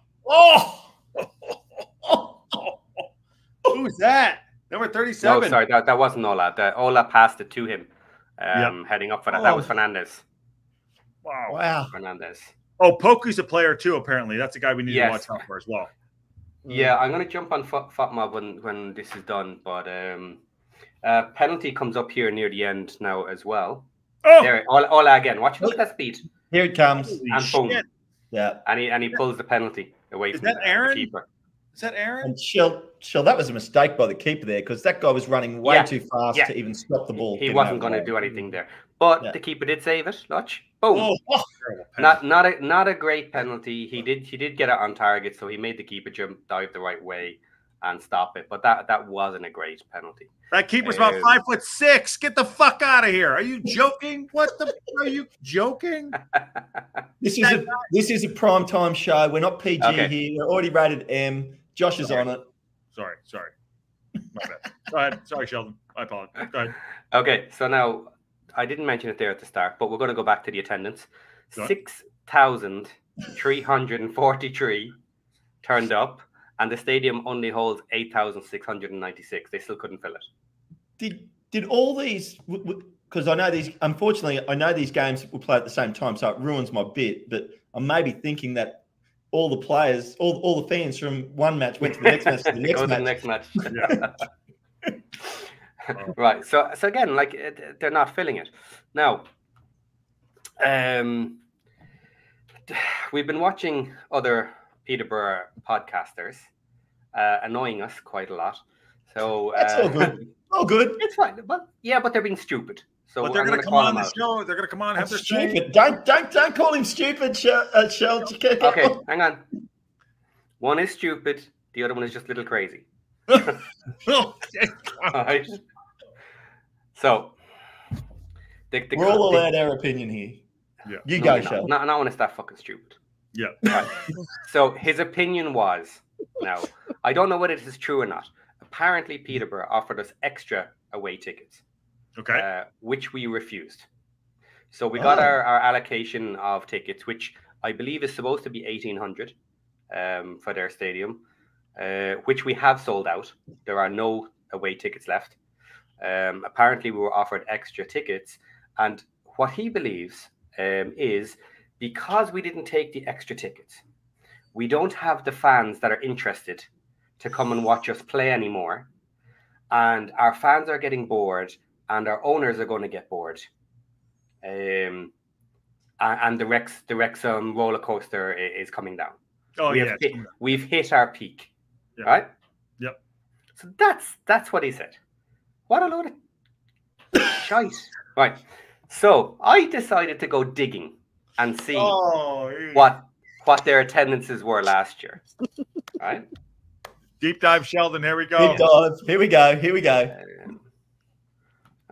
Who's that? Number 37. No, sorry, that wasn't Ola. Ola passed it to him, heading up for that. That was Fernandez. Wow. Fernandez. Oh, Poku's a player too, apparently. That's a guy we need to watch out for as well. Yeah, I'm going to jump on FOTMob when this is done, but penalty comes up here near the end now as well. Oh! There, Ola again. Look at that speed. Here it comes. Holy And boom. shit. Yeah. And he pulls the penalty away from the keeper. Is that Aaron? And Shell, that was a mistake by the keeper there because that guy was running way too fast to even stop the ball. He wasn't going to do anything there. But the keeper did save it, Lodge. Boom. Oh. Not a great penalty. He did get it on target, so he made the keeper dive the right way and stop it. But that wasn't a great penalty. That keeper's about 5'6". Get the fuck out of here. Are you joking? Are you joking? This is a prime time show. We're not PG here. We're already rated M. Josh is on it. Sorry. My bad. Go ahead. Sorry, Sheldon. I apologize. Go ahead. Okay, so now I didn't mention it there at the start, but we're going to go back to the attendance. 6,343 turned up, and the stadium only holds 8,696. They still couldn't fill it. Did all these? Because I know these. Unfortunately, I know these games will play at the same time, so it ruins my bit. But I'm maybe thinking that all the players, all the fans from one match went to the next match. To the next match. Right. So again, like they're not filling it now. We've been watching other Peterborough podcasters annoying us quite a lot. So that's all good. All good. It's fine, but they're being stupid. So but they're going to come on the show. They're going to come on and have their stupid. Don't call him stupid, Shell. Okay, hang on. One is stupid. The other one is just a little crazy. Right. So we're all allowed our opinion here. Yeah. You go, Shell. Not one is that fucking stupid. Yeah. Right. So his opinion was, now I don't know whether this is true or not. Apparently, Peterborough offered us extra away tickets. Okay. Which we refused. So we got our allocation of tickets, which I believe is supposed to be 1,800 for their stadium, which we have sold out. There are no away tickets left. Apparently, we were offered extra tickets. And what he believes is because we didn't take the extra tickets, we don't have the fans that are interested to come and watch us play anymore. And our fans are getting bored. And our owners are going to get bored. And the Wrexham roller coaster is coming down. Oh, We've hit our peak. Yeah. Right? Yep. So that's what he said. What a load of shite. Right. So I decided to go digging and see what their attendances were last year. Right? Deep dive, Sheldon. Here we go. Deep dive. Here we go.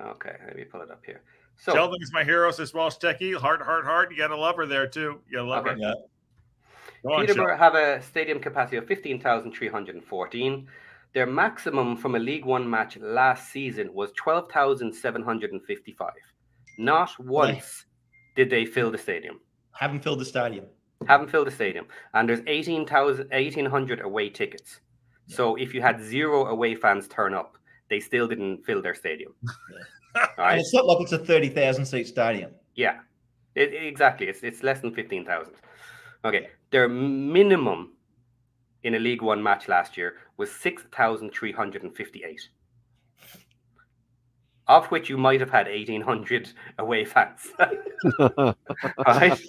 Okay, let me pull it up here. So Sheldon is my hero, says Welsh Techie. Heart. You got to love her there too. You got to love her. Yeah. Peterborough have a stadium capacity of 15,314. Their maximum from a League One match last season was 12,755. Not once did they fill the stadium. Haven't filled the stadium. And there's 1,800 away tickets. Yeah. So if you had 0 away fans turn up, they still didn't fill their stadium. Right? And it's not like it's a 30,000 seat stadium. Yeah, exactly. It's less than 15,000. Okay, their minimum in a League One match last year was 6,358, of which you might have had 1,800 away fans. Right?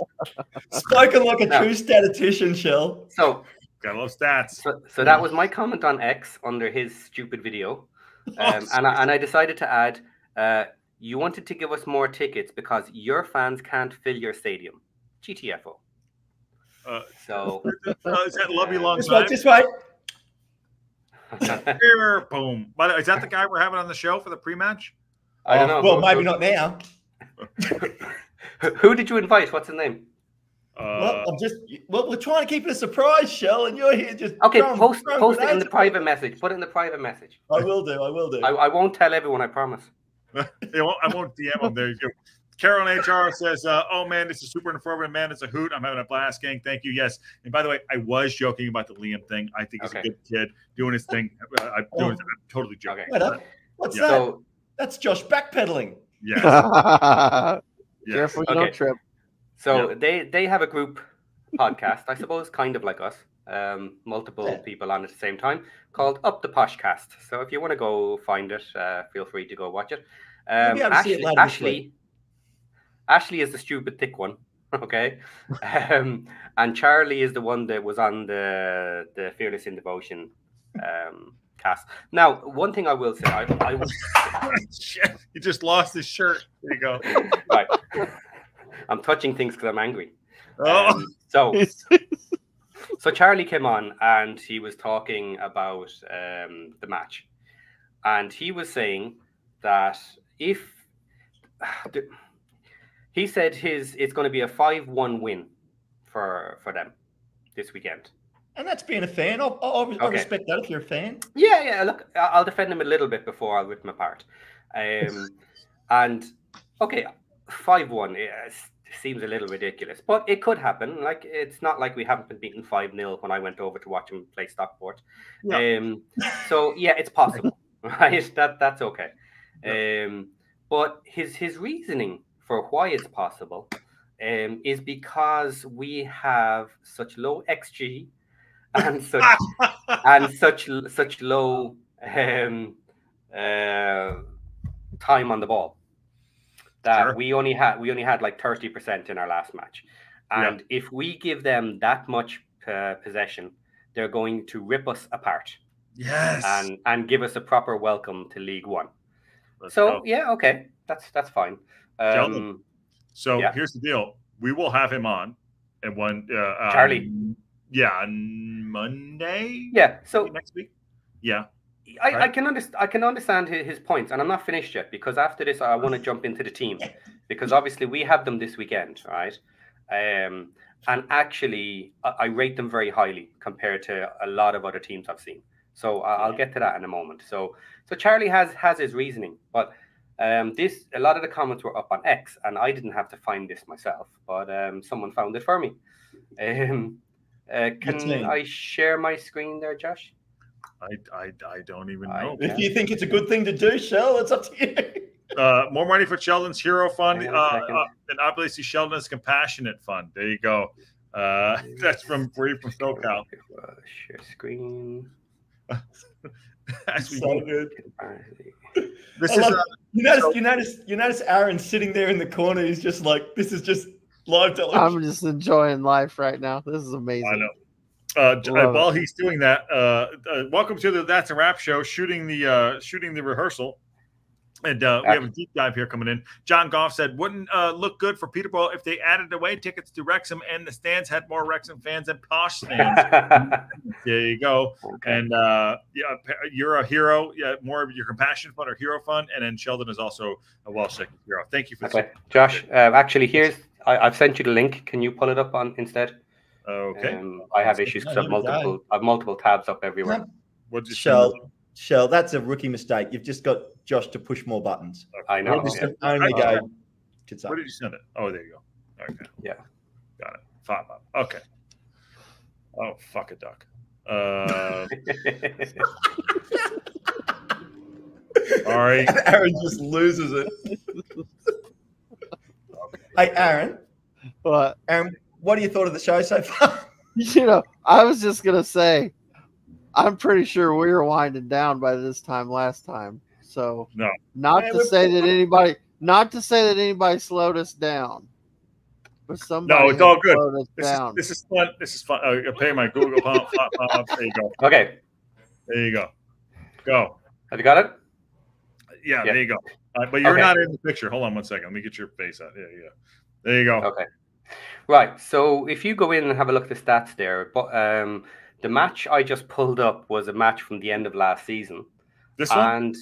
Spoken like a true statistician, Shell. So, gotta love stats. So that was my comment on X under his stupid video. And I decided to add, you wanted to give us more tickets because your fans can't fill your stadium. GTFO. So is that love you long just time? Just wait. Here, boom. By the way, is that the guy we're having on the show for the pre-match? I don't know. Well, maybe not now. Who did you invite? What's his name? We're trying to keep it a surprise, Shell, and you're here just post it in the private message. Put it in the private message. I will do. I won't tell everyone, I promise. I won't DM them. There you go. Carol in HR says, oh man, this is super informative, man. It's a hoot. I'm having a blast, gang. Thank you. Yes. And by the way, I was joking about the Liam thing. I think he's a good kid doing his thing. I'm totally joking. Okay. What's that? So, that's Josh backpedaling. Yeah. Careful, you don't trip. So they have a group podcast, I suppose, kind of like us, multiple people on at the same time, called Up the Poshcast. So if you want to go find it, feel free to go watch it. Ashley is the stupid thick one. Okay. And Charlie is the one that was on the Fearless in Devotion cast. Now, one thing I will say, I will... He just lost his shirt. There you go. Right. I'm touching things because I'm angry. Oh. So Charlie came on and he was talking about the match. And he was saying that he said it's going to be a 5-1 win for them this weekend. And that's being a fan. I'll respect that if you're a fan. Yeah. Look, I'll defend him a little bit before I'll rip him apart. And okay, 5-1 seems a little ridiculous, but it could happen. Like, it's not like we haven't been beaten 5-0 when I went over to watch him play Stockport. Yeah. So yeah, it's possible, right? That's okay. Yeah. But his reasoning for why it's possible is because we have such low XG and such low time on the ball that we only had like 30% in our last match, and if we give them that much possession, they're going to rip us apart. Yes, and give us a proper welcome to League One. Yeah, okay, that's fine. Here's the deal: we will have him on, and Charlie. On Monday. Yeah. So next week. Yeah. I can understand his points, and I'm not finished yet, because after this I want to jump into the team, because obviously we have them this weekend, right? And actually I rate them very highly compared to a lot of other teams I've seen. So I'll get to that in a moment. So Charlie has his reasoning, but a lot of the comments were up on X, and I didn't have to find this myself, but someone found it for me. Can I share my screen there, Josh? I don't even know. If you think it's a good thing to do, Shell, it's up to you. More money for Sheldon's Hero Fund, and obviously Sheldon's Compassionate Fund. There you go. That's from SoCal. Share screen. That's so good. This is you notice Aaron sitting there in the corner. He's just like, this is just live television. I'm just enjoying life right now. This is amazing. I know. While he's doing that, welcome to the That's a Wrap show, shooting the rehearsal, and we have a deep dive here coming in. John Goff said, "Wouldn't look good for Peterborough if they added away tickets to Wrexham and the stands had more Wrexham fans than posh stands." There you go. Okay. And you're a hero. Yeah, more of your Compassion Fund or Hero Fund, and then Sheldon is also a Welsh hero. Thank you for that, Josh. Actually, I've sent you the link. Can you pull it up on instead? Okay. I have issues because I have multiple tabs up everywhere. Shell, that's a rookie mistake. You've just got Josh to push more buttons. Okay. I know. Only go. Where did you send it? Oh, there you go. Okay. Yeah. Got it. 5 up. Okay. Oh, fuck a duck. All right. Aaron just loses it. Hey, Aaron. What? Aaron, what have you thought of the show so far? I was just gonna say, I'm pretty sure we were winding down by this time last time. So not to say that anybody slowed us down, but somebody. No, it's all good. This is fun. This is fun. I pay my Google pump. There you go. Okay. There you go. Go. Have you got it? Yeah. There you go. But you're not in the picture. Hold on 1 second. Let me get your face out. Yeah. There you go. Okay. Right. So if you go in and have a look at the stats there, but the match I just pulled up was a match from the end of last season. This one? And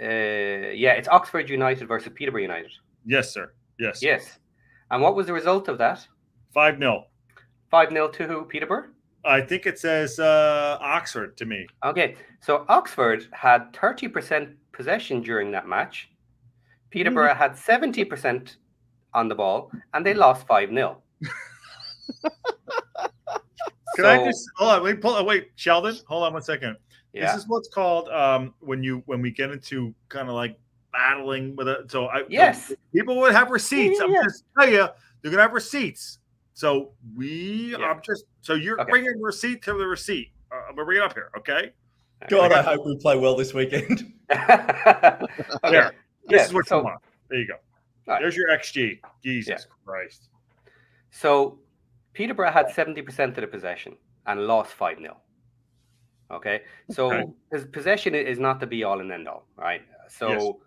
it's Oxford United versus Peterborough United. Yes, sir. Yes. Yes. And what was the result of that? 5-0. 5-0 to who? Peterborough? I think it says Oxford to me. Okay. So Oxford had 30% possession during that match. Peterborough had 70% on the ball, and they lost 5-0. I just hold on? Wait, Sheldon, hold on 1 second. Yeah. This is what's called when we get into kind of like battling with it. So people would have receipts. I'm just tell you, they're gonna have receipts. So you're bringing receipt to the receipt. I'm gonna bring it up here, okay? God, I hope we play well this weekend. Okay. This is what you want. There you go. Right. There's your XG. Jesus Christ. So Peterborough had 70% of the possession and lost 5-0. Okay, so his possession is not the be all and end all, right? So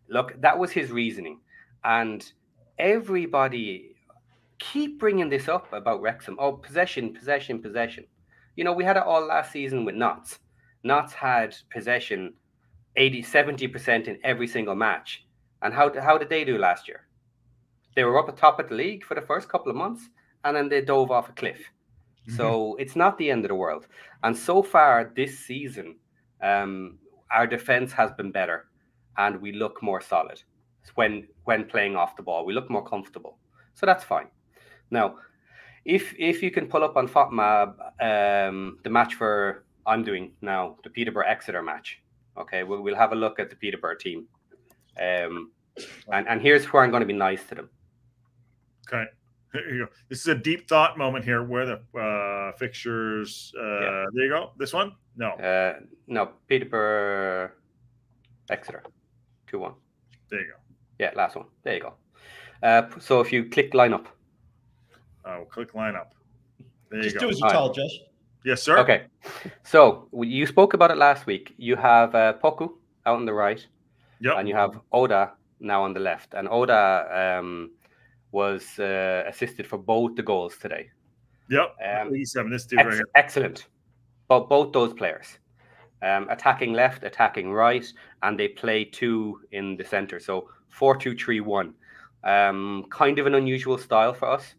look, that was his reasoning, and everybody keep bringing this up about Wrexham. Oh, possession. You know, we had it all last season with Notts. Notts had possession 70% in every single match. And how did they do last year? They were up at top of the league for the first couple of months, and then they dove off a cliff. So it's not the end of the world. And so far this season, our defense has been better, and we look more solid when playing off the ball. We look more comfortable. So that's fine. Now, if you can pull up on FOTMAB the match I'm doing now, the Peterborough Exeter match. Okay, we'll have a look at the Peterborough team. And here's where I'm going to be nice to them. Okay. Here you go. This is a deep thought moment here where the fixtures. There you go. This one? No. No. Peterborough Exeter 2-1. There you go. Yeah, last one. There you go. So if you click lineup. Oh, click lineup. There you Just go. do as you're told, Josh. Yes, sir. Okay. So you spoke about it last week. You have Poku out on the right. Yep. And you have Oda now on the left. And Oda was assisted for both the goals today. Yep. 87. This dude right here. Excellent. Both those players. Attacking left, attacking right, and they play two in the center. So 4-2-3-1. Kind of an unusual style for us.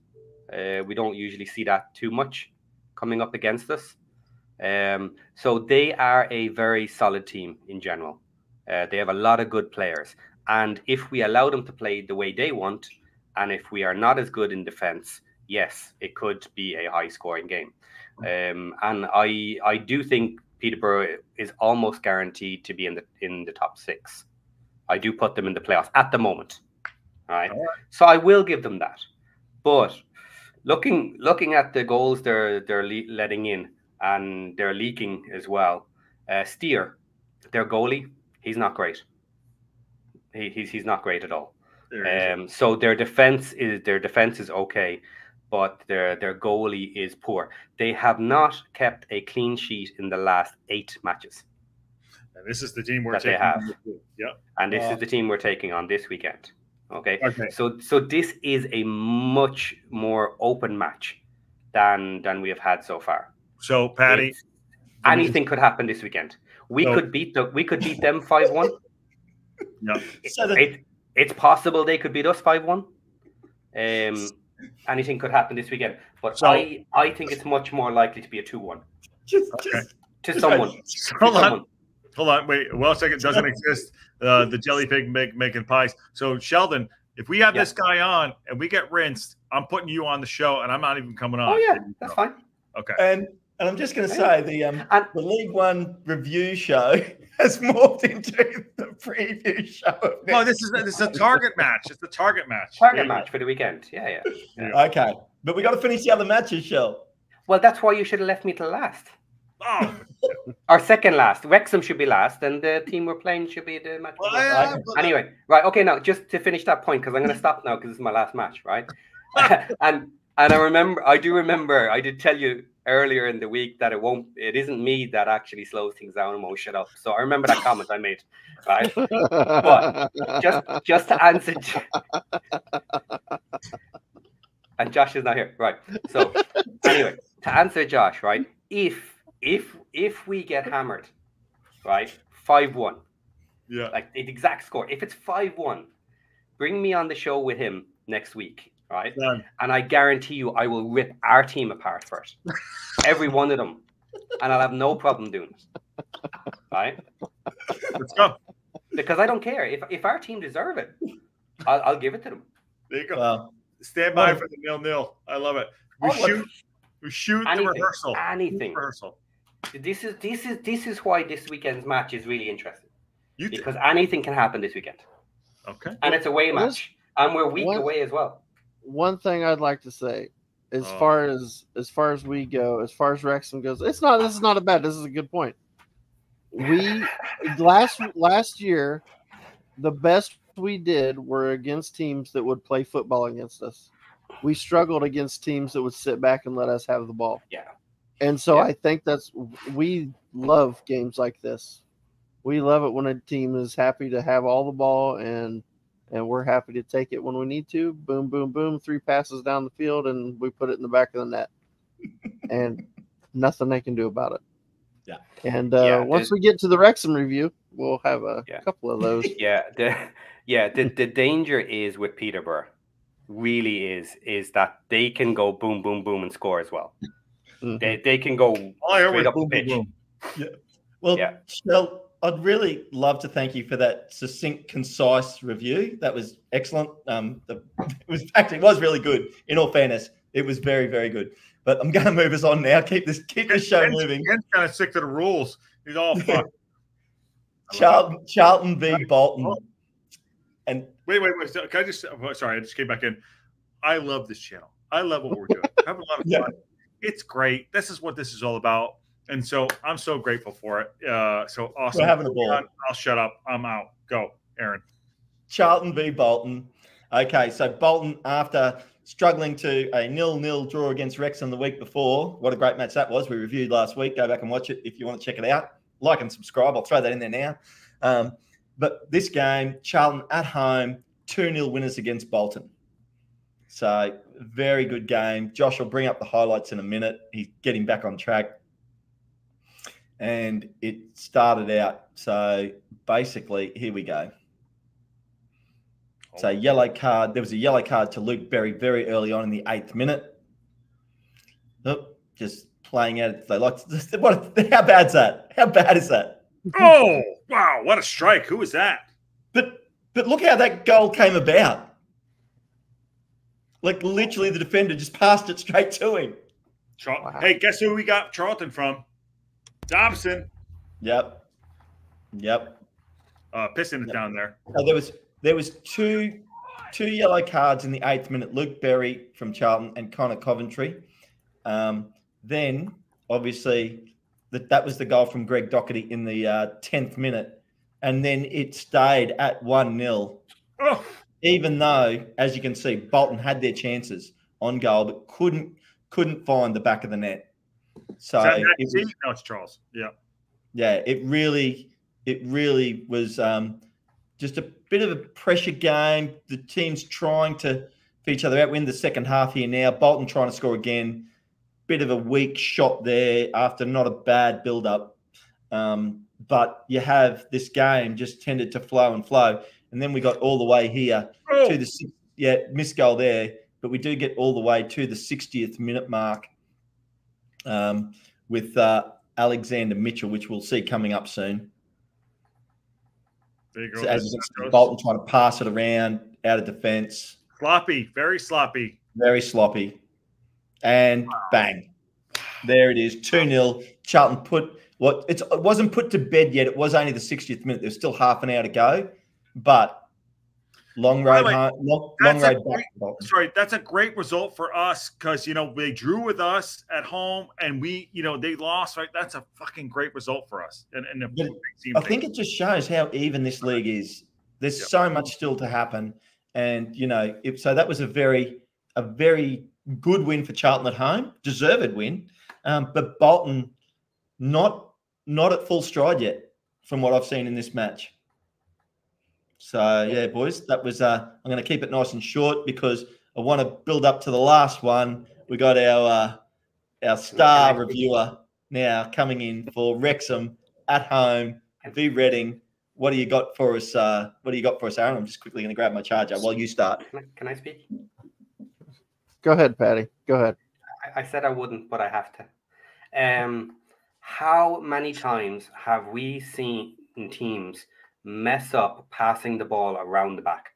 We don't usually see that too much coming up against us. So they are a very solid team in general. They have a lot of good players. And if we allow them to play the way they want, and if we are not as good in defense, yes, it could be a high-scoring game. And I do think Peterborough is almost guaranteed to be in the top 6. I do put them in the playoffs at the moment. All right. So I will give them that. But looking at the goals they're letting in, and they're leaking as well. Steer, their goalie, he's not great. He's not great at all. So their defense is okay, but their goalie is poor. They have not kept a clean sheet in the last 8 matches. And this is the team we're taking. Yep. And this is the team we're taking on this weekend. Okay. So this is a much more open match than we have had so far. So Patty, anything could happen this weekend. We could beat them 5-1. No. It's possible they could beat us 5-1. Anything could happen this weekend, but I think it's much more likely to be a 2-1 to someone. Hold on, wait. Well, second doesn't exist. The jelly pig making pies. So Sheldon, if we have this guy on and we get rinsed, I'm putting you on the show, and I'm not even coming on. Oh yeah, that's fine. Okay. And I'm just going to say the League One review show has morphed into the preview show. No, this is a target match. It's the target match. Target match for the weekend. Yeah. Okay, but we got to finish the other matches, Shell. Well, that's why you should have left me till last. Oh. Or second last. Wrexham should be last, and the team we're playing should be the match. Anyway, right. Okay, now just to finish that point, because I'm going to stop now because this is my last match, right? and I do remember I did tell you earlier in the week that it isn't me that actually slows things down and won't shut up. So I remember that comment I made, right? But just to answer, and Josh is not here, right? So anyway, to answer Josh, right? If we get hammered, right, 5-1, like the exact score. If it's 5-1, bring me on the show with him next week. Right, and I guarantee you, I will rip our team apart first, every one of them, and I'll have no problem doing it. Right? Let's go. Because I don't care if our team deserve it, I'll give it to them. There you go. Wow. Stand by for the 0-0. I love it. We shoot anything, the rehearsal. Anything. This is why this weekend's match is really interesting. Because anything can happen this weekend. Okay. And it's a away match, and we're week away as well. One thing I'd like to say, as far as we go, as far as Wrexham goes, this is not a bad. This is a good point. We last year, the best we did were against teams that would play football against us. we struggled against teams that would sit back and let us have the ball. Yeah. And so I think we love games like this. We love it when a team is happy to have all the ball and we're happy to take it when we need to. Boom, boom, boom, 3 passes down the field and we put it in the back of the net. And nothing they can do about it. Yeah. And once we get to the Wrexham review, we'll have a couple of those. The danger is with Peterborough really is that they can go boom, boom, boom and score as well. Mm-hmm. They can go straight up the pitch. Boom. Yeah. Well, Shell, I'd really love to thank you for that succinct, concise review. That was excellent. It was really good. In all fairness, it was very, very good. But I'm going to move us on now. Keep this show moving. Ken's kind of sick to the rules. He's all fucked. Charlton v Bolton. And wait. Can I just? Sorry, I just came back in. I love this channel. I love what we're doing. I have a lot of fun. It's great. This is what this is all about. And so I'm so grateful for it. So awesome. We're having a ball. I'll shut up. I'm out. Go, Aaron. Charlton v Bolton. Okay, so Bolton, after struggling to a 0-0 draw against Wrexham the week before. What a great match that was. We reviewed last week. Go back and watch it if you want to check it out. Like and subscribe. I'll throw that in there now. But this game, Charlton at home, 2-0 winners against Bolton. So very good game. Josh will bring up the highlights in a minute. He's getting back on track. And it started out. So basically, here we go. So yellow card. There was a yellow card to Luke Berry very early on in the 8th minute. Just playing out. They like. How bad's that? How bad is that? Oh wow! What a strike! Who was that? But look how that goal came about. Like literally, the defender just passed it straight to him. Wow. Hey, guess who we got Charlton from? Dobson. Yep. Pissing it down there. There was two yellow cards in the 8th minute. Luke Berry from Charlton and Connor Coventry. Then obviously that was the goal from Greg Doherty in the 10th minute, and then it stayed at 1-0. Oh. Even though, as you can see, Bolton had their chances on goal but couldn't find the back of the net. So no, it's Charles. Yeah. It really was just a bit of a pressure game. The teams trying to for each other out. We're in the second half here now. Bolton trying to score again. Bit of a weak shot there after not a bad build-up. But you have this game just tended to flow. And then we got all the way here to the missed goal there. But we do get all the way to the 60th minute mark with Alexander Mitchell, which we'll see coming up soon. There you go. So as Bolton trying to pass it around out of defence. Sloppy, very sloppy. Very sloppy. And bang. There it is, 2-0. Charlton it wasn't put to bed yet. It was only the 60th minute. There's still half an hour to go. But long road back. Sorry, that's a great result for us because they drew with us at home and they lost. Right, that's a fucking great result for us. And I think it just shows how even this league is. There's so much still to happen, and so that was a very good win for Charlton at home, deserved win, but Bolton not at full stride yet from what I've seen in this match. So, yeah, boys, that was I'm going to keep it nice and short because I want to build up to the last one. We got our star reviewer now coming in for Wrexham at home v Reading. What do you got for us? Aaron? I'm just quickly going to grab my charger while you start. Can I speak? Go ahead, Patty. Go ahead. I said I wouldn't, but I have to. How many times have we seen teams mess up passing the ball around the back?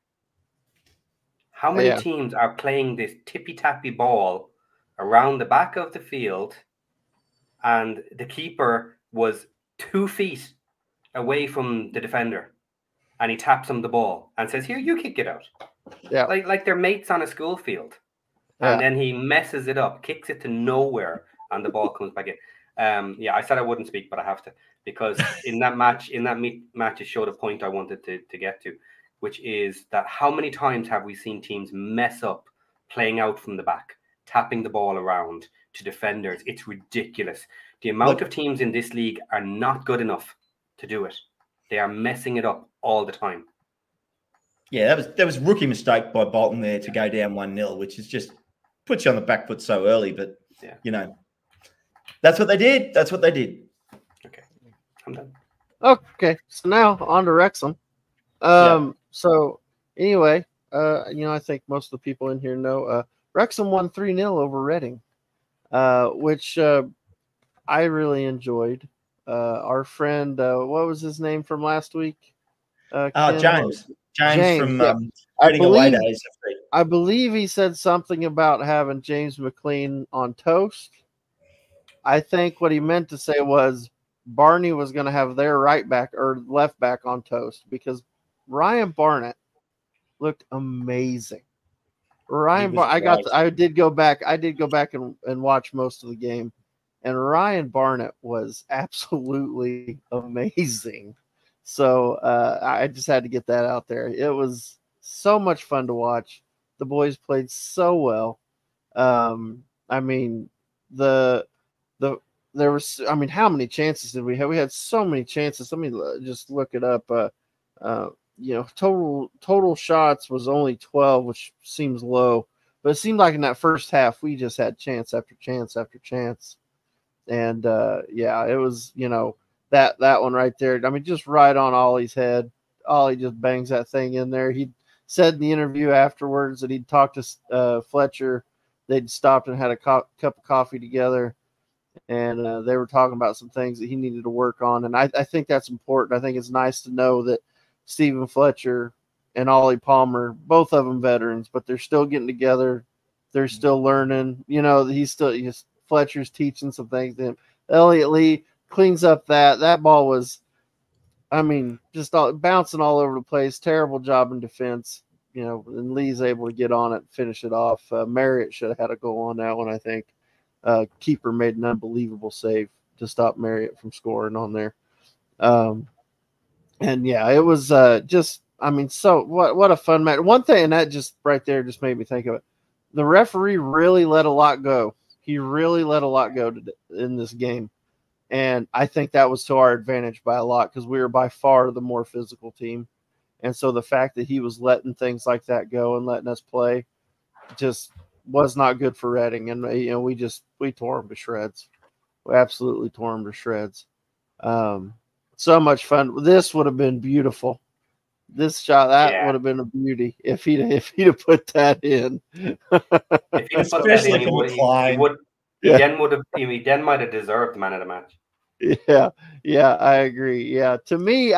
How many teams are playing this tippy-tappy ball around the back of the field and the keeper was 2 feet away from the defender and he taps him the ball and says, "Here, you kick it out." Yeah. Like they're mates on a school field. And then he messes it up, kicks it to nowhere, and the ball comes back in. I said I wouldn't speak, but I have to, because in that match, it showed a point I wanted to get to, which is that how many times have we seen teams mess up playing out from the back, tapping the ball around to defenders. It's ridiculous. The amount of teams in this league are not good enough to do it. They are messing it up all the time. Yeah, that was a rookie mistake by Bolton there to go down 1-0, which is just puts you on the back foot so early. But, you know, that's what they did. That's what they did. Okay, I'm done. Okay, so now on to Wrexham. So anyway, you know, I think most of the people in here know Wrexham won 3-0 over Reading, which I really enjoyed. Our friend, what was his name from last week? James. James from Reading Away Days. I believe he said something about having James McLean on toast. I think what he meant to say was Barney was going to have their right back or left back on toast because Ryan Barnett looked amazing. I did go back and watch most of the game, and Ryan Barnett was absolutely amazing. So I just had to get that out there. It was so much fun to watch. The boys played so well. I mean, there was, I mean, how many chances did we have? We had so many chances. Let me just look it up. You know, total shots was only 12, which seems low, but it seemed like in that first half we just had chance after chance after chance. And yeah, it was, you know, that one right there. I mean, just right on Ollie's head. Ollie just bangs that thing in there. He said in the interview afterwards that he'd talked to Fletcher. They'd stopped and had a cup of coffee together, and they were talking about some things that he needed to work on. And I think that's important. I think it's nice to know that Stephen Fletcher and Ollie Palmer, both of them veterans, but they're still getting together. They're still learning. You know, Fletcher's teaching some things to him. Elliot Lee cleans up that ball was, I mean, just bouncing all over the place. Terrible job in defense. You know, and Lee's able to get on it and finish it off. Marriott should have had a goal on that one, I think. Keeper made an unbelievable save to stop Marriott from scoring on there. And yeah, it was just, I mean, so what a fun match. One thing, and that just right there just made me think of it. The referee really let a lot go. He really let a lot go in this game. And I think that was to our advantage by a lot because we were by far the more physical team. And so the fact that he was letting things like that go and letting us play just was not good for Reading. And, you know, we tore him to shreds. We absolutely tore him to shreds. So much fun. This would have been beautiful. This shot, would have been a beauty if he'd have put that in. If he'd put that in, he then might have deserved the man of the match. Yeah, I agree. Yeah, to me,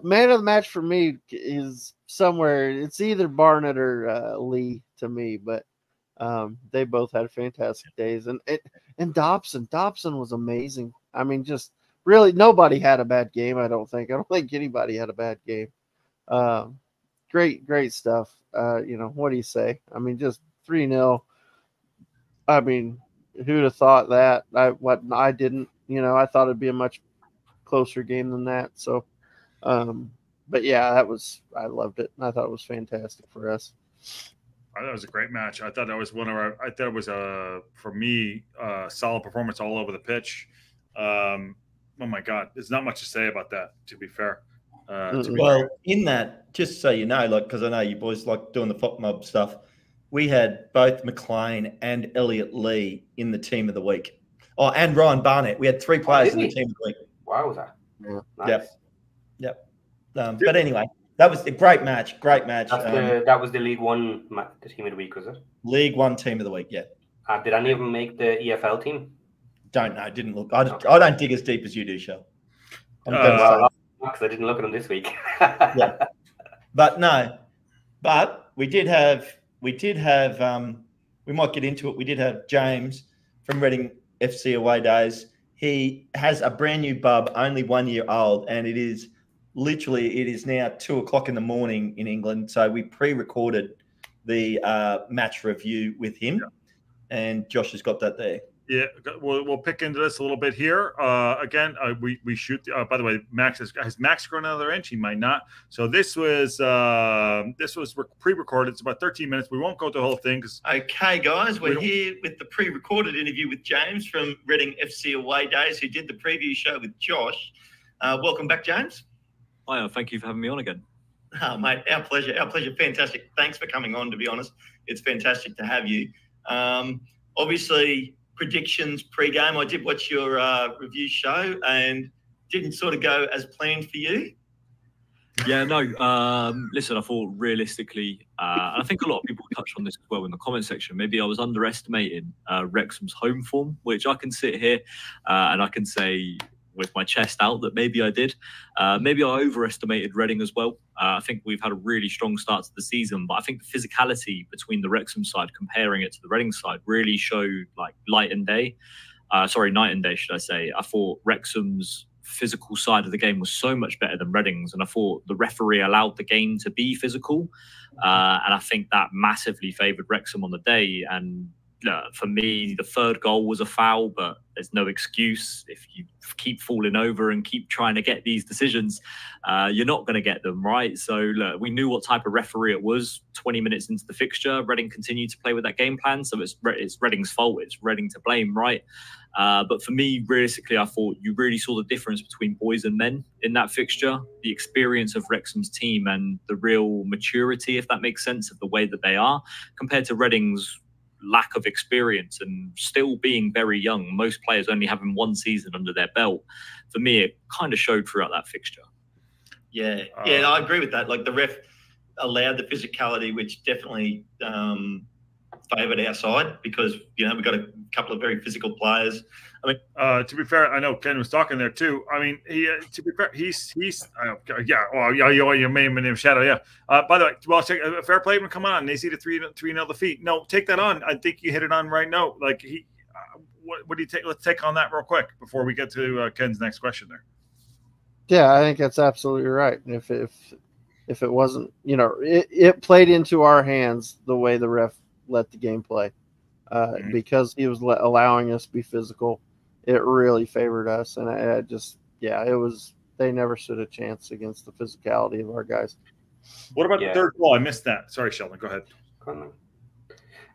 man of the match for me is somewhere. It's either Barnett or Lee to me, but they both had fantastic days. And Dobson was amazing. I mean, just really nobody had a bad game. I don't think anybody had a bad game. Great stuff. You know, what do you say? I mean, just 3-0. I mean, who'd have thought that? I didn't. You know, I thought it'd be a much closer game than that. So, but yeah, I loved it. I thought it was fantastic for us. I thought it was a great match. I thought that was I thought it was for me, solid performance all over the pitch. Oh my God, there's not much to say about that, to be fair. In that, just so you know, like, because I know you boys like doing the FOP mob stuff, we had both McLean and Elliot Lee in the team of the week. Oh, and Ryan Barnett. We had 3 players in the team of the week. Wow, was that? Yeah. Nice. Yep. But anyway, that was a great match. That was the League One, the team of the week, was it? League One team of the week, yeah. Did any of them make the EFL team? Don't know. Didn't look. I don't dig as deep as you do, Shell. Because I didn't look at them this week. Yeah. But we did have. We might get into it. We did have James from Reading FC Away Days. He has a brand new bub, only 1 year old, and it is now 2:00 in the morning in England. So we pre-recorded the match review with him, and Josh has got that there. Yeah, we'll pick into this a little bit here. Again, we shoot. By the way, Max has Max grown another inch? He might not. So this was pre-recorded. It's about 13 minutes. We won't go through the whole thing. Okay, guys, we're here with the pre-recorded interview with James from Reading FC Away Days, who did the preview show with Josh. Welcome back, James. Hi, thank you for having me on again. Oh, mate, our pleasure. Our pleasure. Fantastic. Thanks for coming on. To be honest, it's fantastic to have you. Obviously, predictions pre-game. I did watch your review show and didn't sort of go as planned for you. Yeah, no. Listen, I thought realistically, and I think a lot of people touched on this as well in the comment section. Maybe I was underestimating Wrexham's home form, which I can sit here and I can say with my chest out that maybe I did. Maybe I overestimated Reading as well. I think we've had a really strong start to the season, but I think the physicality between the Wrexham side, comparing it to the Reading side, really showed like night and day, should I say. I thought Wrexham's physical side of the game was so much better than Reading's, and I thought the referee allowed the game to be physical, and I think that massively favoured Wrexham on the day. And for me, the third goal was a foul, but there's no excuse. If you keep falling over and keep trying to get these decisions, you're not going to get them, right? So look, we knew what type of referee it was. 20 minutes into the fixture, Reading continued to play with that game plan, so it's Reading's fault. It's Reading to blame, right? But for me, realistically, I thought you really saw the difference between boys and men in that fixture. The experience of Wrexham's team and the real maturity, if that makes sense, of the way that they are, compared to Reading's lack of experience and still being very young. Most players only having one season under their belt. For me, it kind of showed throughout that fixture. Yeah, I agree with that. Like the ref allowed the physicality, which definitely favoured our side because, you know, we've got a couple of very physical players. I mean, to be fair, I know Ken was talking there too. I mean, to be fair, he's you may have named Shadow, yeah. By the way, well, a fair play when come on, they see the 3-0 defeat. No, take that on. I think you hit it on right now. Like what do you take? Let's take on that real quick before we get to Ken's next question there. Yeah, I think that's absolutely right. And if it wasn't, you know, it played into our hands the way the ref let the game play, because he was allowing us to be physical. It really favored us, and it was. They never stood a chance against the physicality of our guys. What about the third goal? I missed that. Sorry, Sheldon. Go ahead. What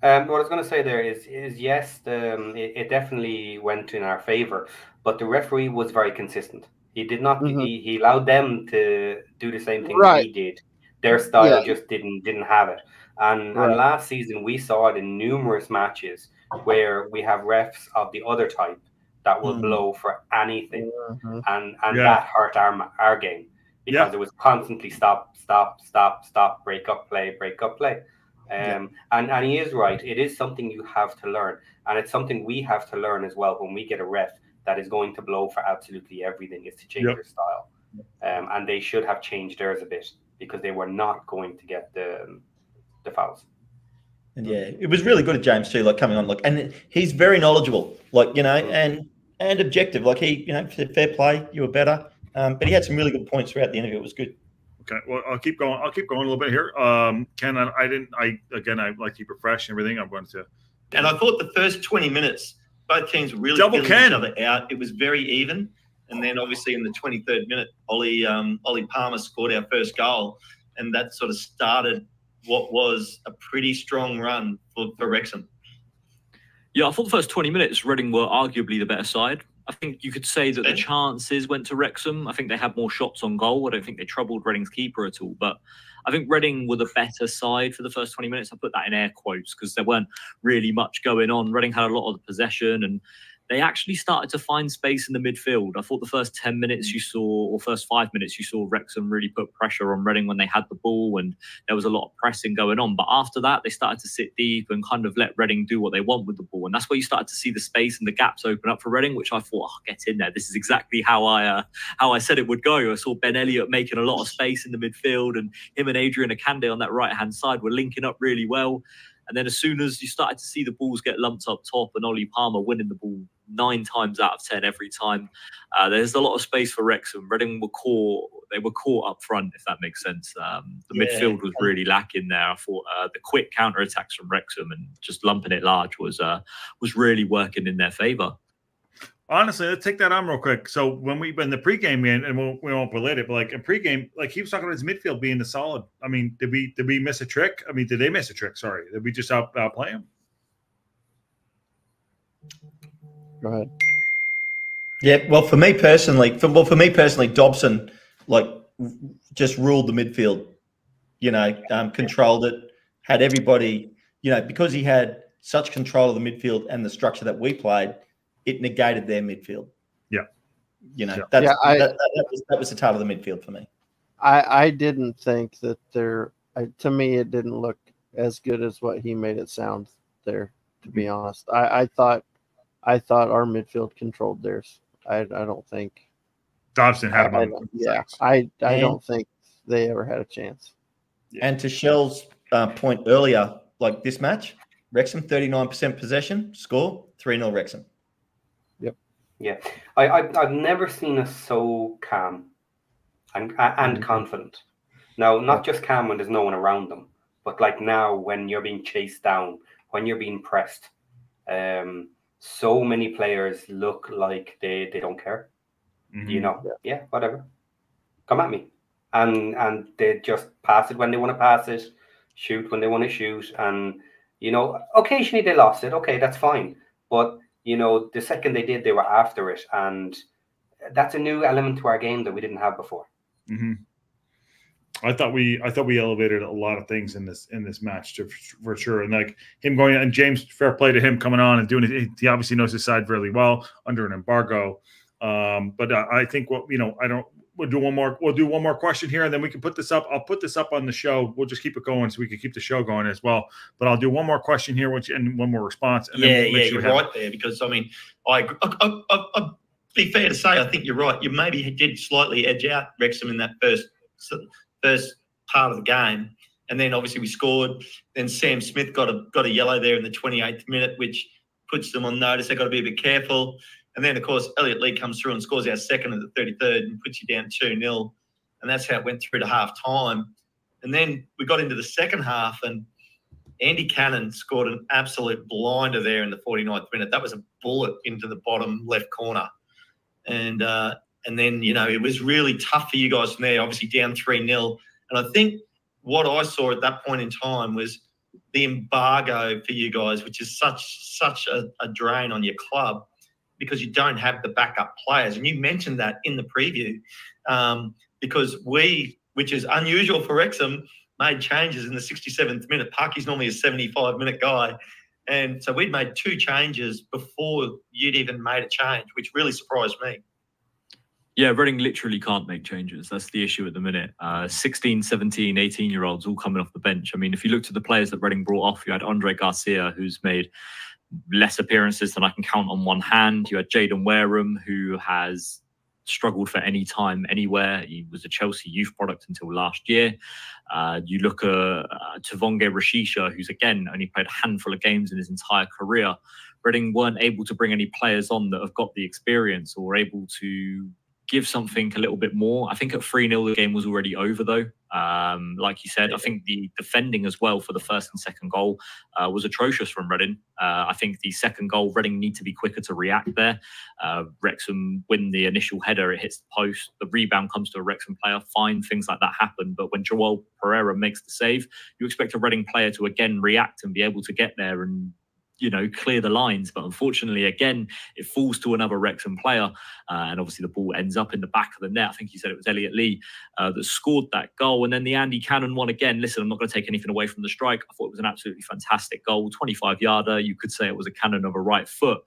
I was going to say there is yes, it definitely went in our favor, but the referee was very consistent. He did not. He allowed them to do the same thing that he did. Their style just didn't have it. And last season we saw it in numerous matches where we have refs of the other type that will blow for anything, and that hurt our game because it was constantly stop, break up play. And he is right. It is something you have to learn, and it's something we have to learn as well when we get a ref that is going to blow for absolutely everything, is to change their style. And they should have changed theirs a bit because they were not going to get the fouls. And yeah, it was really good at James too, like coming on, like, and he's very knowledgeable, like, you know, and objective. Like he, you know, fair play, you were better. But he had some really good points throughout the interview. It was good. Okay, well, I'll keep going a little bit here. Ken, I like to keep it fresh and everything. I'm going to. And I thought the first 20 minutes, both teams were really feeling each other out. It was very even. And then obviously in the 23rd minute, Ollie Palmer scored our first goal, and that sort of started what was a pretty strong run for Wrexham. Yeah, I thought the first 20 minutes, Reading were arguably the better side. I think you could say that the chances went to Wrexham. I think they had more shots on goal. I don't think they troubled Reading's keeper at all. But I think Reading were the better side for the first 20 minutes. I put that in air quotes because there weren't really much going on. Reading had a lot of the possession, and they actually started to find space in the midfield. I thought the first 10 minutes first 5 minutes, you saw Wrexham really put pressure on Reading when they had the ball, and there was a lot of pressing going on. But after that, they started to sit deep and kind of let Reading do what they want with the ball. And that's where you started to see the space and the gaps open up for Reading, which I thought, get in there. This is exactly how I said it would go. I saw Ben Elliott making a lot of space in the midfield, and him and Adrian Akande on that right-hand side were linking up really well. And then as soon as you started to see the balls get lumped up top and Ollie Palmer winning the ball 9 times out of 10 every time, there's a lot of space for Wrexham. Reading were caught they were caught up front, if that makes sense. The midfield was really lacking there. I thought the quick counter attacks from Wrexham and just lumping it large was really working in their favour. Honestly, let's take that on real quick. So when the pregame game, and we won't relate it, but like in pregame, like he was talking about his midfield being the solid. I mean, did we miss a trick? I mean, did they miss a trick? Sorry, did we just outplay him? Go ahead. Yeah, well, for me personally, Dobson just ruled the midfield. Controlled it, had everybody. Because he had such control of the midfield and the structure that we played, it negated their midfield. Yeah, that was the title of the midfield for me. I didn't think that to me, it didn't look as good as what he made it sound there. To be honest, I thought our midfield controlled theirs. I don't think Dobson had him. I don't think they ever had a chance. And to Shell's point earlier, like this match, Wrexham 39% possession, score 3-0 Wrexham. Yep. Yeah, I've never seen us so calm and confident. Now, not just calm when there's no one around them, but like now when you're being chased down, when you're being pressed. So many players look like they don't care. Mm-hmm. Whatever. Come at me. And they just pass it when they want to pass it, shoot when they want to shoot. And, occasionally they lost it. Okay, that's fine. But, the second they did, they were after it. And that's a new element to our game that we didn't have before. Mm-hmm. I thought we elevated a lot of things in this match for sure, and like him going, and James, fair play to him coming on and doing it. He obviously knows his side really well under an embargo. But I think we'll do one more question here, and then we can put this up. I'll put this up on the show. We'll just keep it going so we can keep the show going as well. But I'll do one more question here, and one more response. And then we'll you're right there, because I mean, I'd be fair to say I think you're right. You maybe did slightly edge out Wrexham in that first part of the game, and then obviously we scored. Then Sam Smith got a yellow there in the 28th minute, which puts them on notice. They've got to be a bit careful. And then, of course, Elliot Lee comes through and scores our second at the 33rd and puts you down 2-0. And that's how it went through to half-time. And then we got into the second half, and Andy Cannon scored an absolute blinder there in the 49th minute. That was a bullet into the bottom left corner. And then, it was really tough for you guys from there, obviously down 3-0. And I think what I saw at that point in time was the embargo for you guys, which is such a drain on your club, because you don't have the backup players. And you mentioned that in the preview, because we, which is unusual for Wrexham, made changes in the 67th minute. Parky's normally a 75-minute guy. And so we'd made 2 changes before you'd even made a change, which really surprised me. Yeah, Reading literally can't make changes. That's the issue at the minute. 16, 17, 18-year-olds all coming off the bench. I mean, if you looked at the players that Reading brought off, you had Andre Garcia, who's made less appearances than I can count on one hand. You had Jaden Wareham, who has struggled for any time anywhere. He was a Chelsea youth product until last year. You look at Tavonge Rashisha, who's again only played a handful of games in his entire career. Reading weren't able to bring any players on that have got the experience or able to give something a little bit more. I think at 3-0 the game was already over though. Like you said, I think the defending as well for the first and second goal was atrocious from Reading. I think the second goal, Reading need to be quicker to react there. Wrexham win the initial header, it hits the post, the rebound comes to a Wrexham player, fine, things like that happen. But when Joel Pereira makes the save, you expect a Reading player to again react and be able to get there and clear the lines. But unfortunately, again, it falls to another Wrexham player. And obviously the ball ends up in the back of the net. I think you said it was Elliot Lee that scored that goal. And then the Andy Cannon one again. Listen, I'm not going to take anything away from the strike. I thought it was an absolutely fantastic goal. 25-yarder. You could say it was a cannon of a right foot.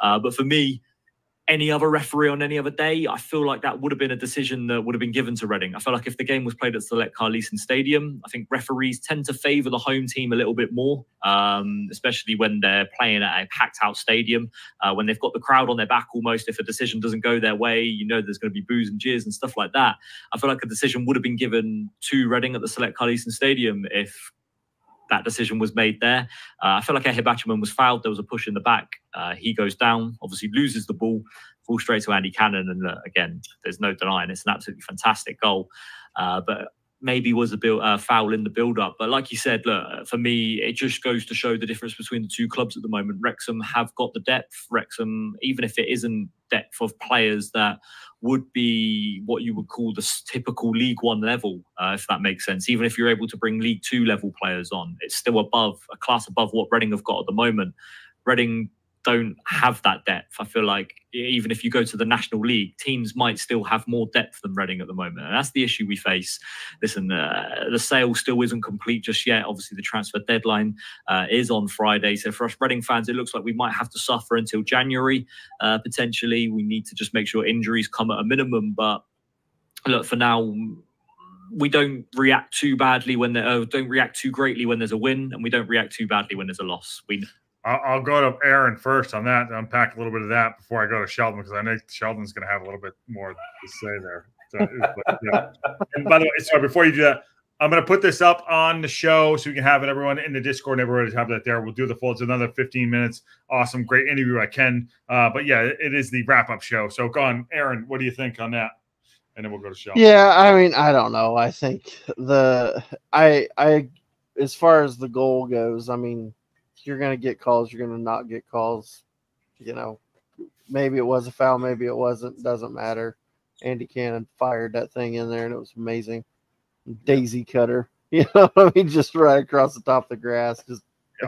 But for me, any other referee on any other day, I feel like that would have been a decision that would have been given to Reading. I feel like if the game was played at Select Carleton Stadium, I think referees tend to favour the home team a little bit more, especially when they're playing at a packed-out stadium, when they've got the crowd on their back almost. If a decision doesn't go their way, there's going to be boos and jeers and stuff like that. I feel like a decision would have been given to Reading at the Select Carleton Stadium if that decision was made there. I feel like Ehe Bachaman was fouled. There was a push in the back. He goes down, obviously loses the ball. fall straight to Andy Cannon. And again, there's no denying it's an absolutely fantastic goal. But maybe was a bit foul in the build-up. But like you said, look, for me, it just goes to show the difference between the two clubs at the moment. Wrexham have got the depth. Wrexham, even if it isn't depth of players that would be what you would call the typical League One level, if that makes sense. Even if you're able to bring League Two level players on, it's still above, a class above what Reading have got at the moment. Reading don't have that depth. I feel like even if you go to the National League, teams might still have more depth than Reading at the moment. And that's the issue we face. Listen, the sale still isn't complete just yet. Obviously, the transfer deadline is on Friday. So for us Reading fans, it looks like we might have to suffer until January. Potentially, we need to just make sure injuries come at a minimum. But look, for now, we don't react too badly when don't react too greatly when there's a win, and we don't react too badly when there's a loss. I'll go to Aaron first on that, and unpack a little bit of that before I go to Sheldon, because I know Sheldon's going to have a little bit more to say there. So, yeah. And by the way, sorry, before you do that, I'm going to put this up on the show so we can have it, everyone in the Discord, and everybody have that there. We'll do the full. It's another 15 minutes. Awesome. Great interview by Ken. But yeah, it is the wrap-up show. So go on, Aaron, what do you think on that? And then we'll go to Sheldon. Yeah, I mean, I don't know. I think as far as the goal goes, I mean, you're going to get calls, you're going to not get calls. You know, maybe it was a foul, maybe it wasn't. Doesn't matter. Andy Cannon fired that thing in there, and it was amazing. Daisy cutter, you know what I mean? Just right across the top of the grass, just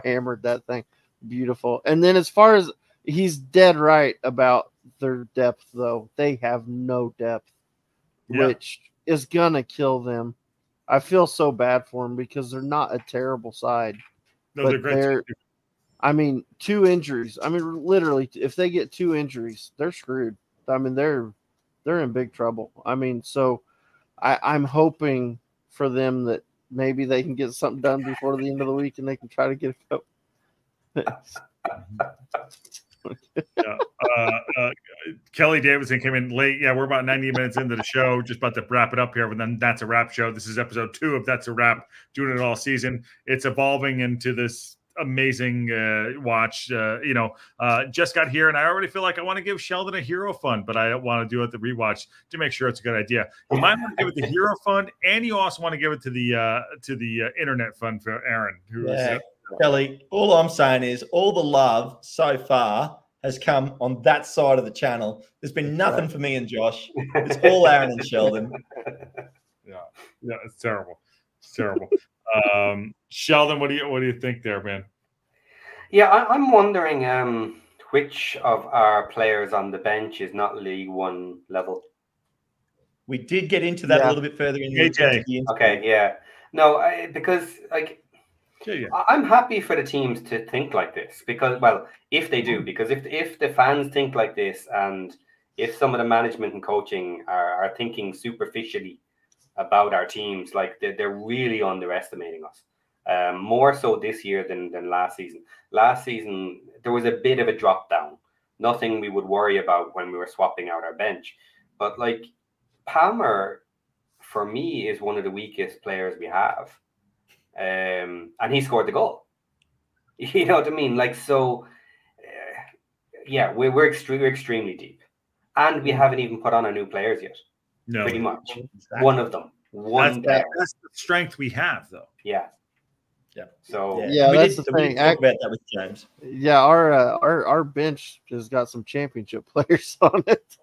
hammered that thing. Beautiful. And then as far as he's dead right about their depth, though. They have no depth, which is going to kill them. I feel so bad for them because they're not a terrible side. No, they're great. I mean, 2 injuries. I mean, literally, if they get 2 injuries, they're screwed. I mean, they're in big trouble. I mean, so I'm hoping for them that maybe they can get something done before the end of the week and they can try to get a Kelly Davidson came in late. Yeah, we're about 90 minutes into the show, just about to wrap it up here. But then That's a Wrap show. This is episode 2 of That's a Wrap, doing it all season. It's evolving into this amazing watch. Just got here, and I already feel like I want to give Sheldon a hero fund, but I don't want to do it the rewatch to make sure it's a good idea. You might want to give it the hero fund, and you also want to give it to the internet fund for Aaron. Kelly, all I'm saying is all the love so far has come on that side of the channel. There's been nothing for me and Josh. It's all Aaron and Sheldon. Yeah, it's terrible. It's terrible. Sheldon, what do you think there, man? Yeah, I'm wondering which of our players on the bench is not League One level. We did get into that a little bit further in the Okay, yeah. No, because I'm happy for the teams to think like this because, well, if they do, because if the fans think like this and if some of the management and coaching are thinking superficially about our teams, like they're really underestimating us. More so this year than last season. Last season, there was a bit of a drop down. Nothing we would worry about when we were swapping out our bench. But like Palmer, for me, is one of the weakest players we have. And he scored the goal. You know what I mean? Like, so, we're extremely deep. And we haven't even put on our new players yet. No. Pretty much. Exactly. One of them. That's the strength we have, though. Yeah. So that's the thing. Talk about that with James. Yeah, our bench has got some championship players on it.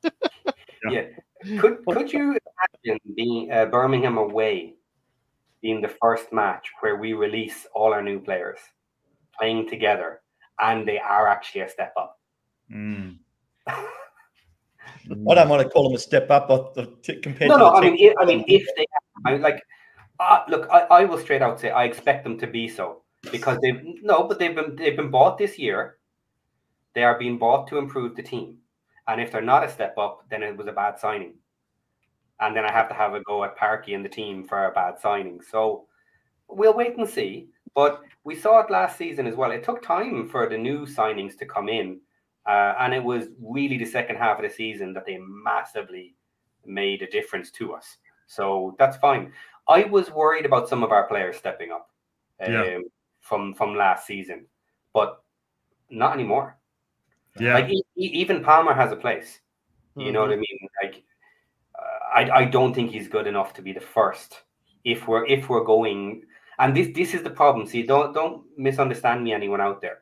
Could you imagine being Birmingham away being the first match where we release all our new players playing together and they are actually a step up? I don't want to call them a step up compared to I mean, if they are, like. Look, I will straight out say I expect them to be so because they've been bought this year. They are being bought to improve the team, and if they're not a step up, then it was a bad signing, and then I have to have a go at Parky and the team for a bad signing. So we'll wait and see. But we saw it last season as well. It took time for the new signings to come in, and it was really the second half of the season that they massively made a difference to us. So that's fine. I was worried about some of our players stepping up from last season, but not anymore. Yeah, like even Palmer has a place. You know what I mean? Like, I don't think he's good enough to be the first. If we're going, and this is the problem. See, don't misunderstand me, anyone out there.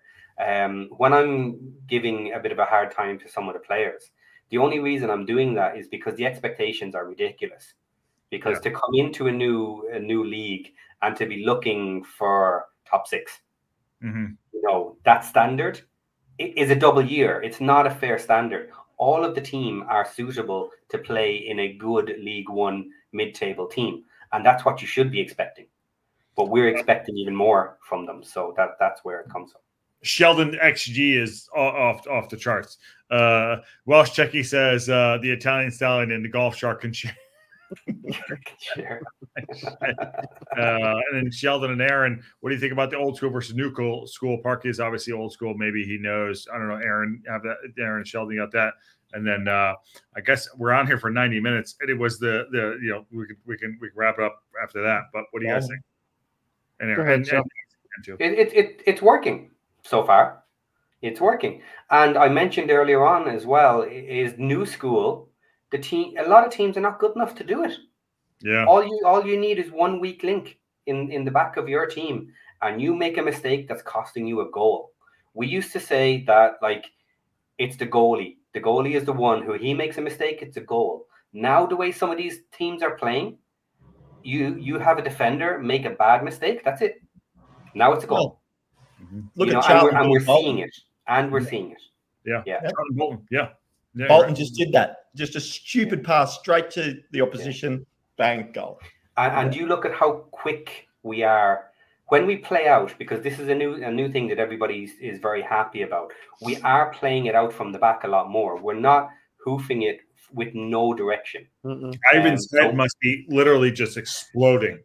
When I'm giving a bit of a hard time to some of the players, the only reason I'm doing that is because the expectations are ridiculous. Because to come into a new league and to be looking for top 6, you know, that standard is a double year. It's not a fair standard. All of the team are suitable to play in a good League One mid-table team, and that's what you should be expecting. But we're expecting even more from them, so that's where it comes from. Sheldon XG is off the charts. Welsh Checky says the Italian stallion and the golf shark can share. And then Sheldon and Aaron, what do you think about the old school versus new school? Parky is obviously old school. Maybe he knows. I don't know. Aaron and Sheldon got that. And then I guess we're on here for 90 minutes. And it was the you know, we can wrap it up after that. But what do you guys think? And Aaron, it's working so far. It's working. And I mentioned earlier on as well is new school. A lot of teams are not good enough to do it. Yeah. All you need is one weak link in the back of your team, and you make a mistake that's costing you a goal. We used to say that, like, it's the goalie. The goalie is the one who, he makes a mistake, it's a goal. Now the way some of these teams are playing, you have a defender make a bad mistake, that's it. Now it's a goal. Look at Charlton, and we're seeing it. And we're seeing it. Yeah. Bolton. Yeah. Bolton just did that. Just a stupid pass straight to the opposition. Bang, goal. And you look at how quick we are when we play out, because this is a new thing that everybody is very happy about. We are playing it out from the back a lot more. We're not hoofing it with no direction. Ivan's head must be literally just exploding.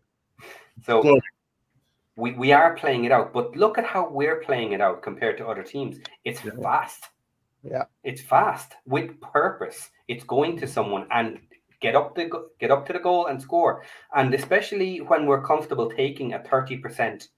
So we are playing it out, but look at how we're playing it out compared to other teams. It's fast. Yeah, it's fast with purpose. It's going to someone and get up to the goal and score. And especially when we're comfortable taking a 30%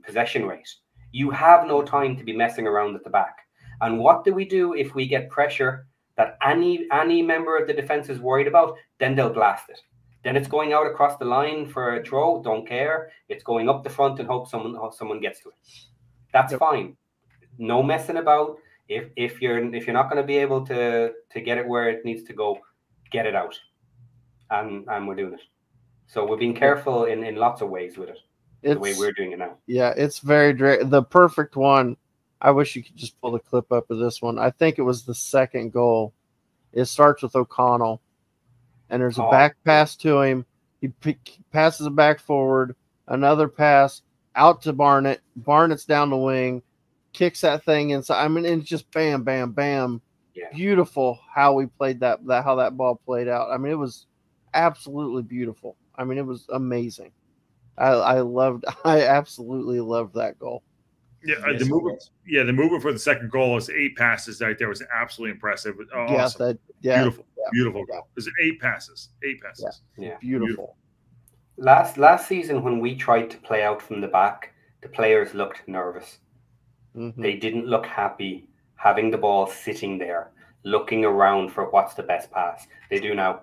possession rate, you have no time to be messing around at the back. And what do we do if we get pressure that any member of the defense is worried about? Then they'll blast it. Then it's going out across the line for a throw. Don't care. It's going up the front and hope someone gets to it. That's fine. No messing about. If you're not going to be able to get it where it needs to go, get it out, and we're doing it. So we're being careful in lots of ways with it. The way we're doing it now. Yeah, it's very the perfect one. I wish you could just pull the clip up of this one. I think it was the second goal. It starts with O'Connell, and there's a back pass to him. He passes it back forward. Another pass out to Barnett. Barnett's down the wing. Kicks that thing inside. I mean, it's just bam, bam, bam. Yeah. Beautiful how we played that how that ball played out. I mean, it was absolutely beautiful. I mean, it was amazing. I absolutely loved that goal. Yeah, the movement for the second goal was 8 passes right there. Was absolutely impressive. Awesome. Beautiful goal. It was 8 passes. 8 passes. Yeah. Beautiful. Last season when we tried to play out from the back, the players looked nervous. They didn't look happy having the ball sitting there, looking around for what's the best pass. They do now.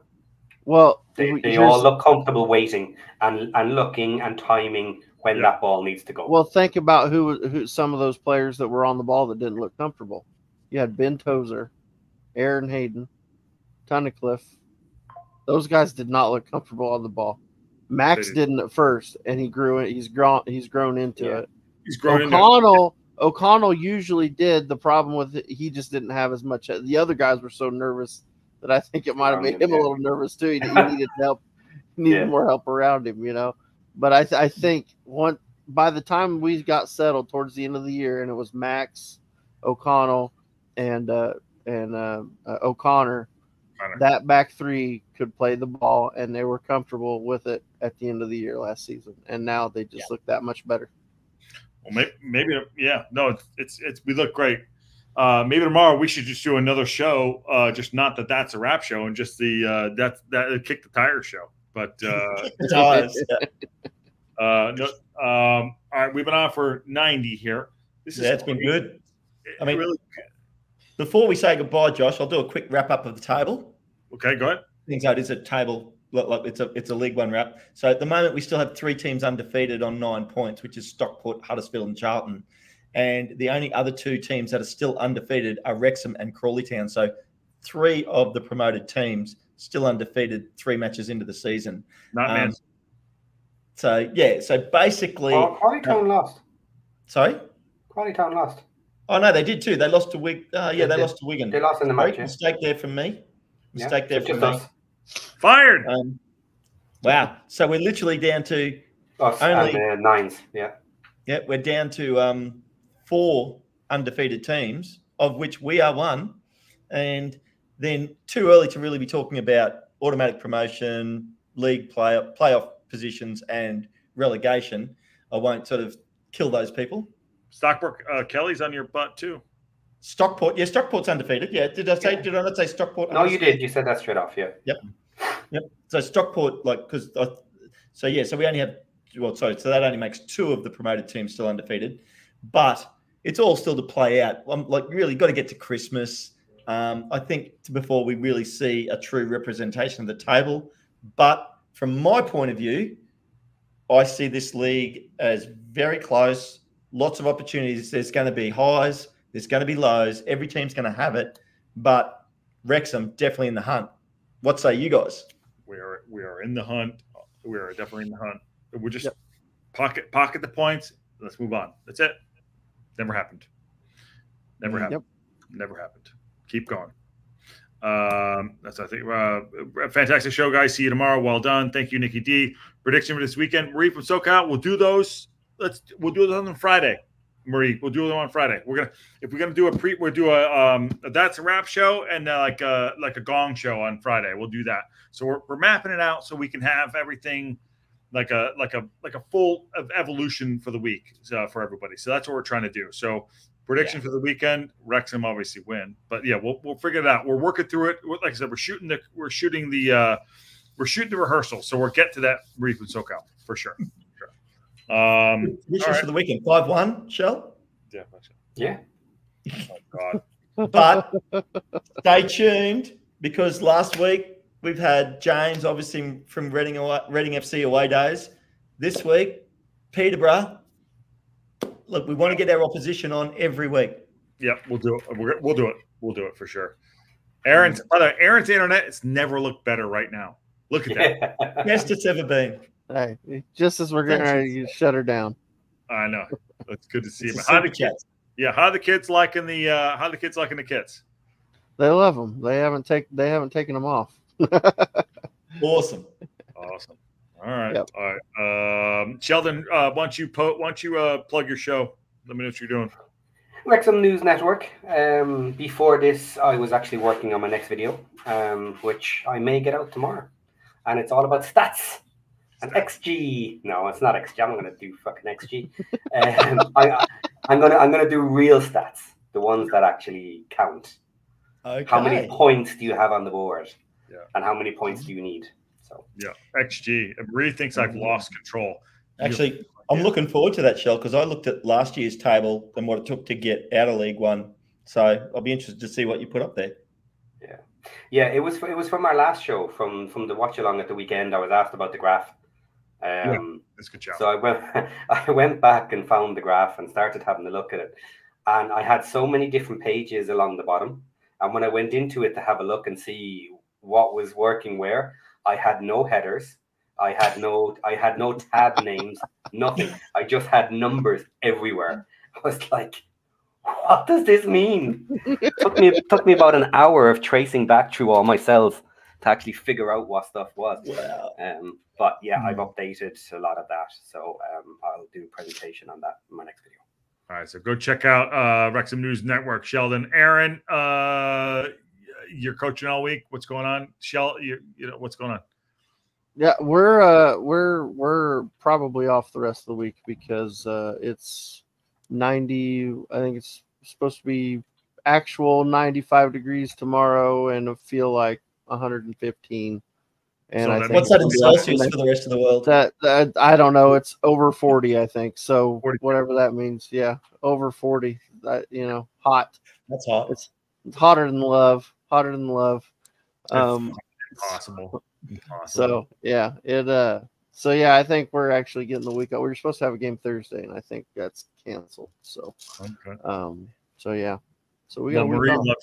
Well, they all look comfortable waiting and looking and timing when that ball needs to go. Well, think about who some of those players that were on the ball that didn't look comfortable. You had Ben Tozer, Aaron Hayden, Tunnicliffe. Those guys did not look comfortable on the ball. Max didn't at first, and he's grown into it. He's grown O'Connell usually did. The problem with it, he just didn't have as much. The other guys were so nervous that I think it might have made him a little nervous too. He needed help, needed more help around him, you know. But I think by the time we got settled towards the end of the year, and it was Max, O'Connell, and O'Connor, that back three could play the ball, and they were comfortable with it at the end of the year last season. And now they just look that much better. Well, maybe it's we look great. Maybe tomorrow we should just do another show, just not that's a rap show, and just the that kick the tire show. But all right, we've been on for 90 here. It's been good. I mean, Before we say goodbye, Josh, I'll do a quick wrap up of the table. Okay, go ahead. Things out is a table. Like it's a League One wrap. So at the moment, we still have 3 teams undefeated on 9 points, which is Stockport, Huddersfield, and Charlton. And the only other 2 teams that are still undefeated are Wrexham and Crawley Town. So 3 of the promoted teams still undefeated 3 matches into the season. Not man. So yeah. So basically, Crawley Town lost. Sorry, Crawley Town lost. Oh no, they did too. They lost to Wigan. They lost to Wigan. They lost in the match. Yeah. Mistake there from me. Mistake there from me. Fired. Wow. So we're literally down to us only and, 9s. Yeah. Yeah, we're down to 4 undefeated teams, of which we are one, and then too early to really be talking about automatic promotion, league playoff positions, and relegation. I won't sort of kill those people. Stockport, Kelly's on your butt too. Stockport, yeah, Stockport's undefeated. Yeah, did I not say Stockport? No, you did. You said that straight off. Yeah. Yep. So Stockport, so we only have. So that only makes 2 of the promoted teams still undefeated, but it's all still to play out. Really got to get to Christmas. I think before we really see a true representation of the table. But from my point of view, I see this league as very close. Lots of opportunities. There's going to be highs. There's going to be lows. Every team's going to have it. But Wrexham definitely in the hunt. What say you guys? We are in the hunt. We are definitely in the hunt. We're just pocket the points. Let's move on. That's it. Never happened. Never happened. Never happened. Keep going. That's I think a fantastic show, guys. See you tomorrow. Well done. Thank you, Nikki D. Prediction for this weekend. Marie from SoCal. We'll do those. We'll do those on Friday. Marie, we'll do them on Friday. If we're gonna do we'll do a that's a wrap show and like a gong show on Friday. We'll do that. So we're mapping it out so we can have everything like a full evolution for the week for everybody. So that's what we're trying to do. So prediction for the weekend: Wrexham obviously win, but yeah, we'll figure it out. We're working through it. Like I said, we're shooting the rehearsal. So we'll get to that Marie from SoCal for sure. Predictions for the weekend: 5-1. Shell. Yeah. Oh God. But stay tuned because last week we've had James, obviously from Reading FC away days. This week, Peterborough. Look, we want to get our opposition on every week. Yeah, we'll do it. We'll do it. We'll do it for sure. Aaron's internet has never looked better right now. Look at that. Best it's ever been. Hey, just as we're getting ready to shut her down. I know. It's good to see him. How the kids liking the kids? They love them. They haven't taken them off. Awesome. All right. Yep. All right. Sheldon, why don't you plug your show? Let me know what you're doing. Wrexham News Network. Before this, I was actually working on my next video, which I may get out tomorrow, and it's all about stats. And XG. No, it's not XG. I'm not going to do fucking XG. I'm gonna do real stats, the ones that actually count. Okay. How many points do you have on the board? Yeah. And how many points do you need? So yeah, XG. Marie thinks I've lost control. Actually, I'm looking forward to that, Shell, because I looked at last year's table and what it took to get out of League One. So I'll be interested to see what you put up there. Yeah. It was from our last show, from the watch along at the weekend. I was asked about the graph. That's a good job. So I went back and found the graph and started having a look at it, and I had so many different pages along the bottom. And when I went into it to have a look and see what was working where, I had no headers, I had no tab names, nothing. I just had numbers everywhere. I was like, what does this mean? It took me about an hour of tracing back through all my cells to actually figure out what stuff was. Wow. But yeah, I've updated a lot of that. So I'll do a presentation on that in my next video. All right, so go check out Wrexham News Network. Sheldon, Aaron, you're coaching all week. What's going on? What's going on? Yeah, we're probably off the rest of the week because it's 90. I think it's supposed to be actual 95 degrees tomorrow, and feel like 115. And So I that think What's that in Celsius for the rest of the world? that I don't know. It's over 40, I think. So 40. whatever that means, yeah, over 40. Hot. That's hot. hotter than love. Hotter than love. Impossible. So yeah, So yeah, I think we're actually getting the week out. We were supposed to have a game Thursday, and I think that's canceled. So, so yeah, so we got Marie loves you.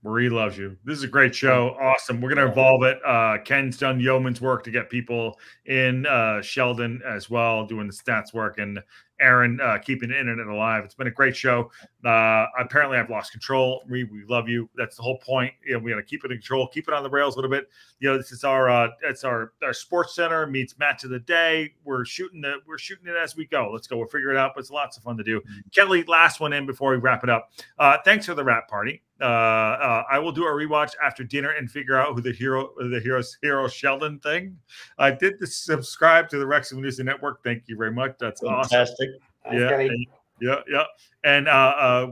Marie loves you. This is a great show. Awesome. We're gonna evolve it. Ken's done yeoman's work to get people in. Sheldon as well doing the stats work, and Aaron keeping the internet alive. It's been a great show. Apparently, I've lost control. We love you. That's the whole point. You know, we got to keep it in control, keep it on the rails a little bit. You know, this is our sports center meets match of the day. We're shooting it as we go. Let's go. We'll figure it out. But it's lots of fun to do. Kelly, last one in before we wrap it up. Thanks for the rap party. I will do a rewatch after dinner and figure out who the hero Sheldon thing. I did subscribe to the Wrexham News Network. Thank you very much. That's fantastic. Awesome. Yeah. And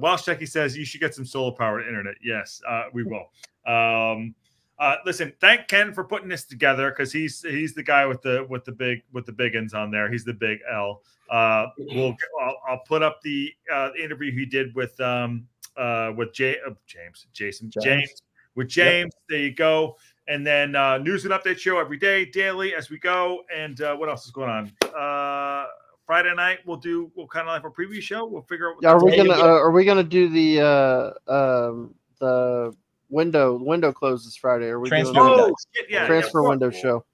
Welsh Techie says you should get some solar powered internet. Yes, we will. Listen, thank Ken for putting this together because he's the guy with the big ins on there. He's the big L. I'll put up the interview he did with James. There you go. And then news and update show every day, daily as we go. And what else is going on? Friday night we'll kind of like a preview show. We'll figure out. Are we gonna do the window closes Friday? Are we transfer transfer window show?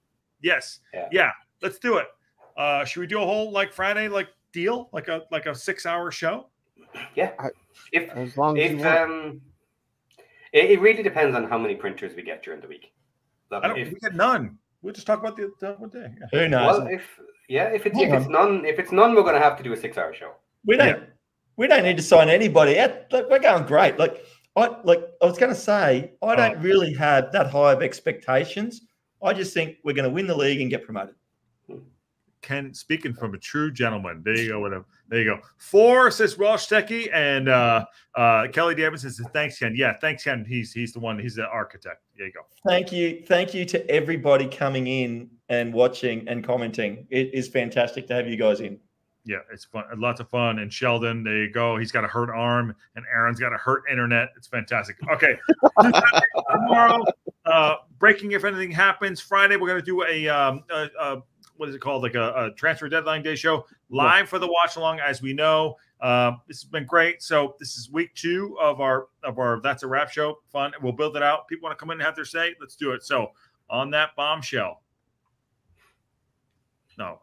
Yes. Yeah. Let's do it. Should we do a whole Friday deal like a 6-hour show? Yeah. As long as it really depends on how many printers we get during the week. We get none. We'll just talk about the one day. Yeah. Who knows? Well, if it's none, we're going to have to do a 6-hour show. We don't need to sign anybody. We're going great. I was going to say, I don't really have that high of expectations. I just think we're going to win the league and get promoted. Ken, speaking from a true gentleman. There you go with him. There you go. 4 says Welsh Techie, and Kelly Davidson says thanks, Ken. Yeah, thanks, Ken. He's the one. He's the architect. There you go. Thank you to everybody coming in and watching and commenting. It is fantastic to have you guys in. Yeah, it's fun. Lots of fun. And Sheldon, there you go. He's got a hurt arm, and Aaron's got a hurt internet. It's fantastic. Okay. Tomorrow, breaking if anything happens. Friday, we're going to do a what is it called? Like a transfer deadline day show live for the watch along. As we know, this has been great. So this is week 2 of our That's a Wrap show. Fun. We'll build it out. People want to come in and have their say. Let's do it. So on that bombshell. No.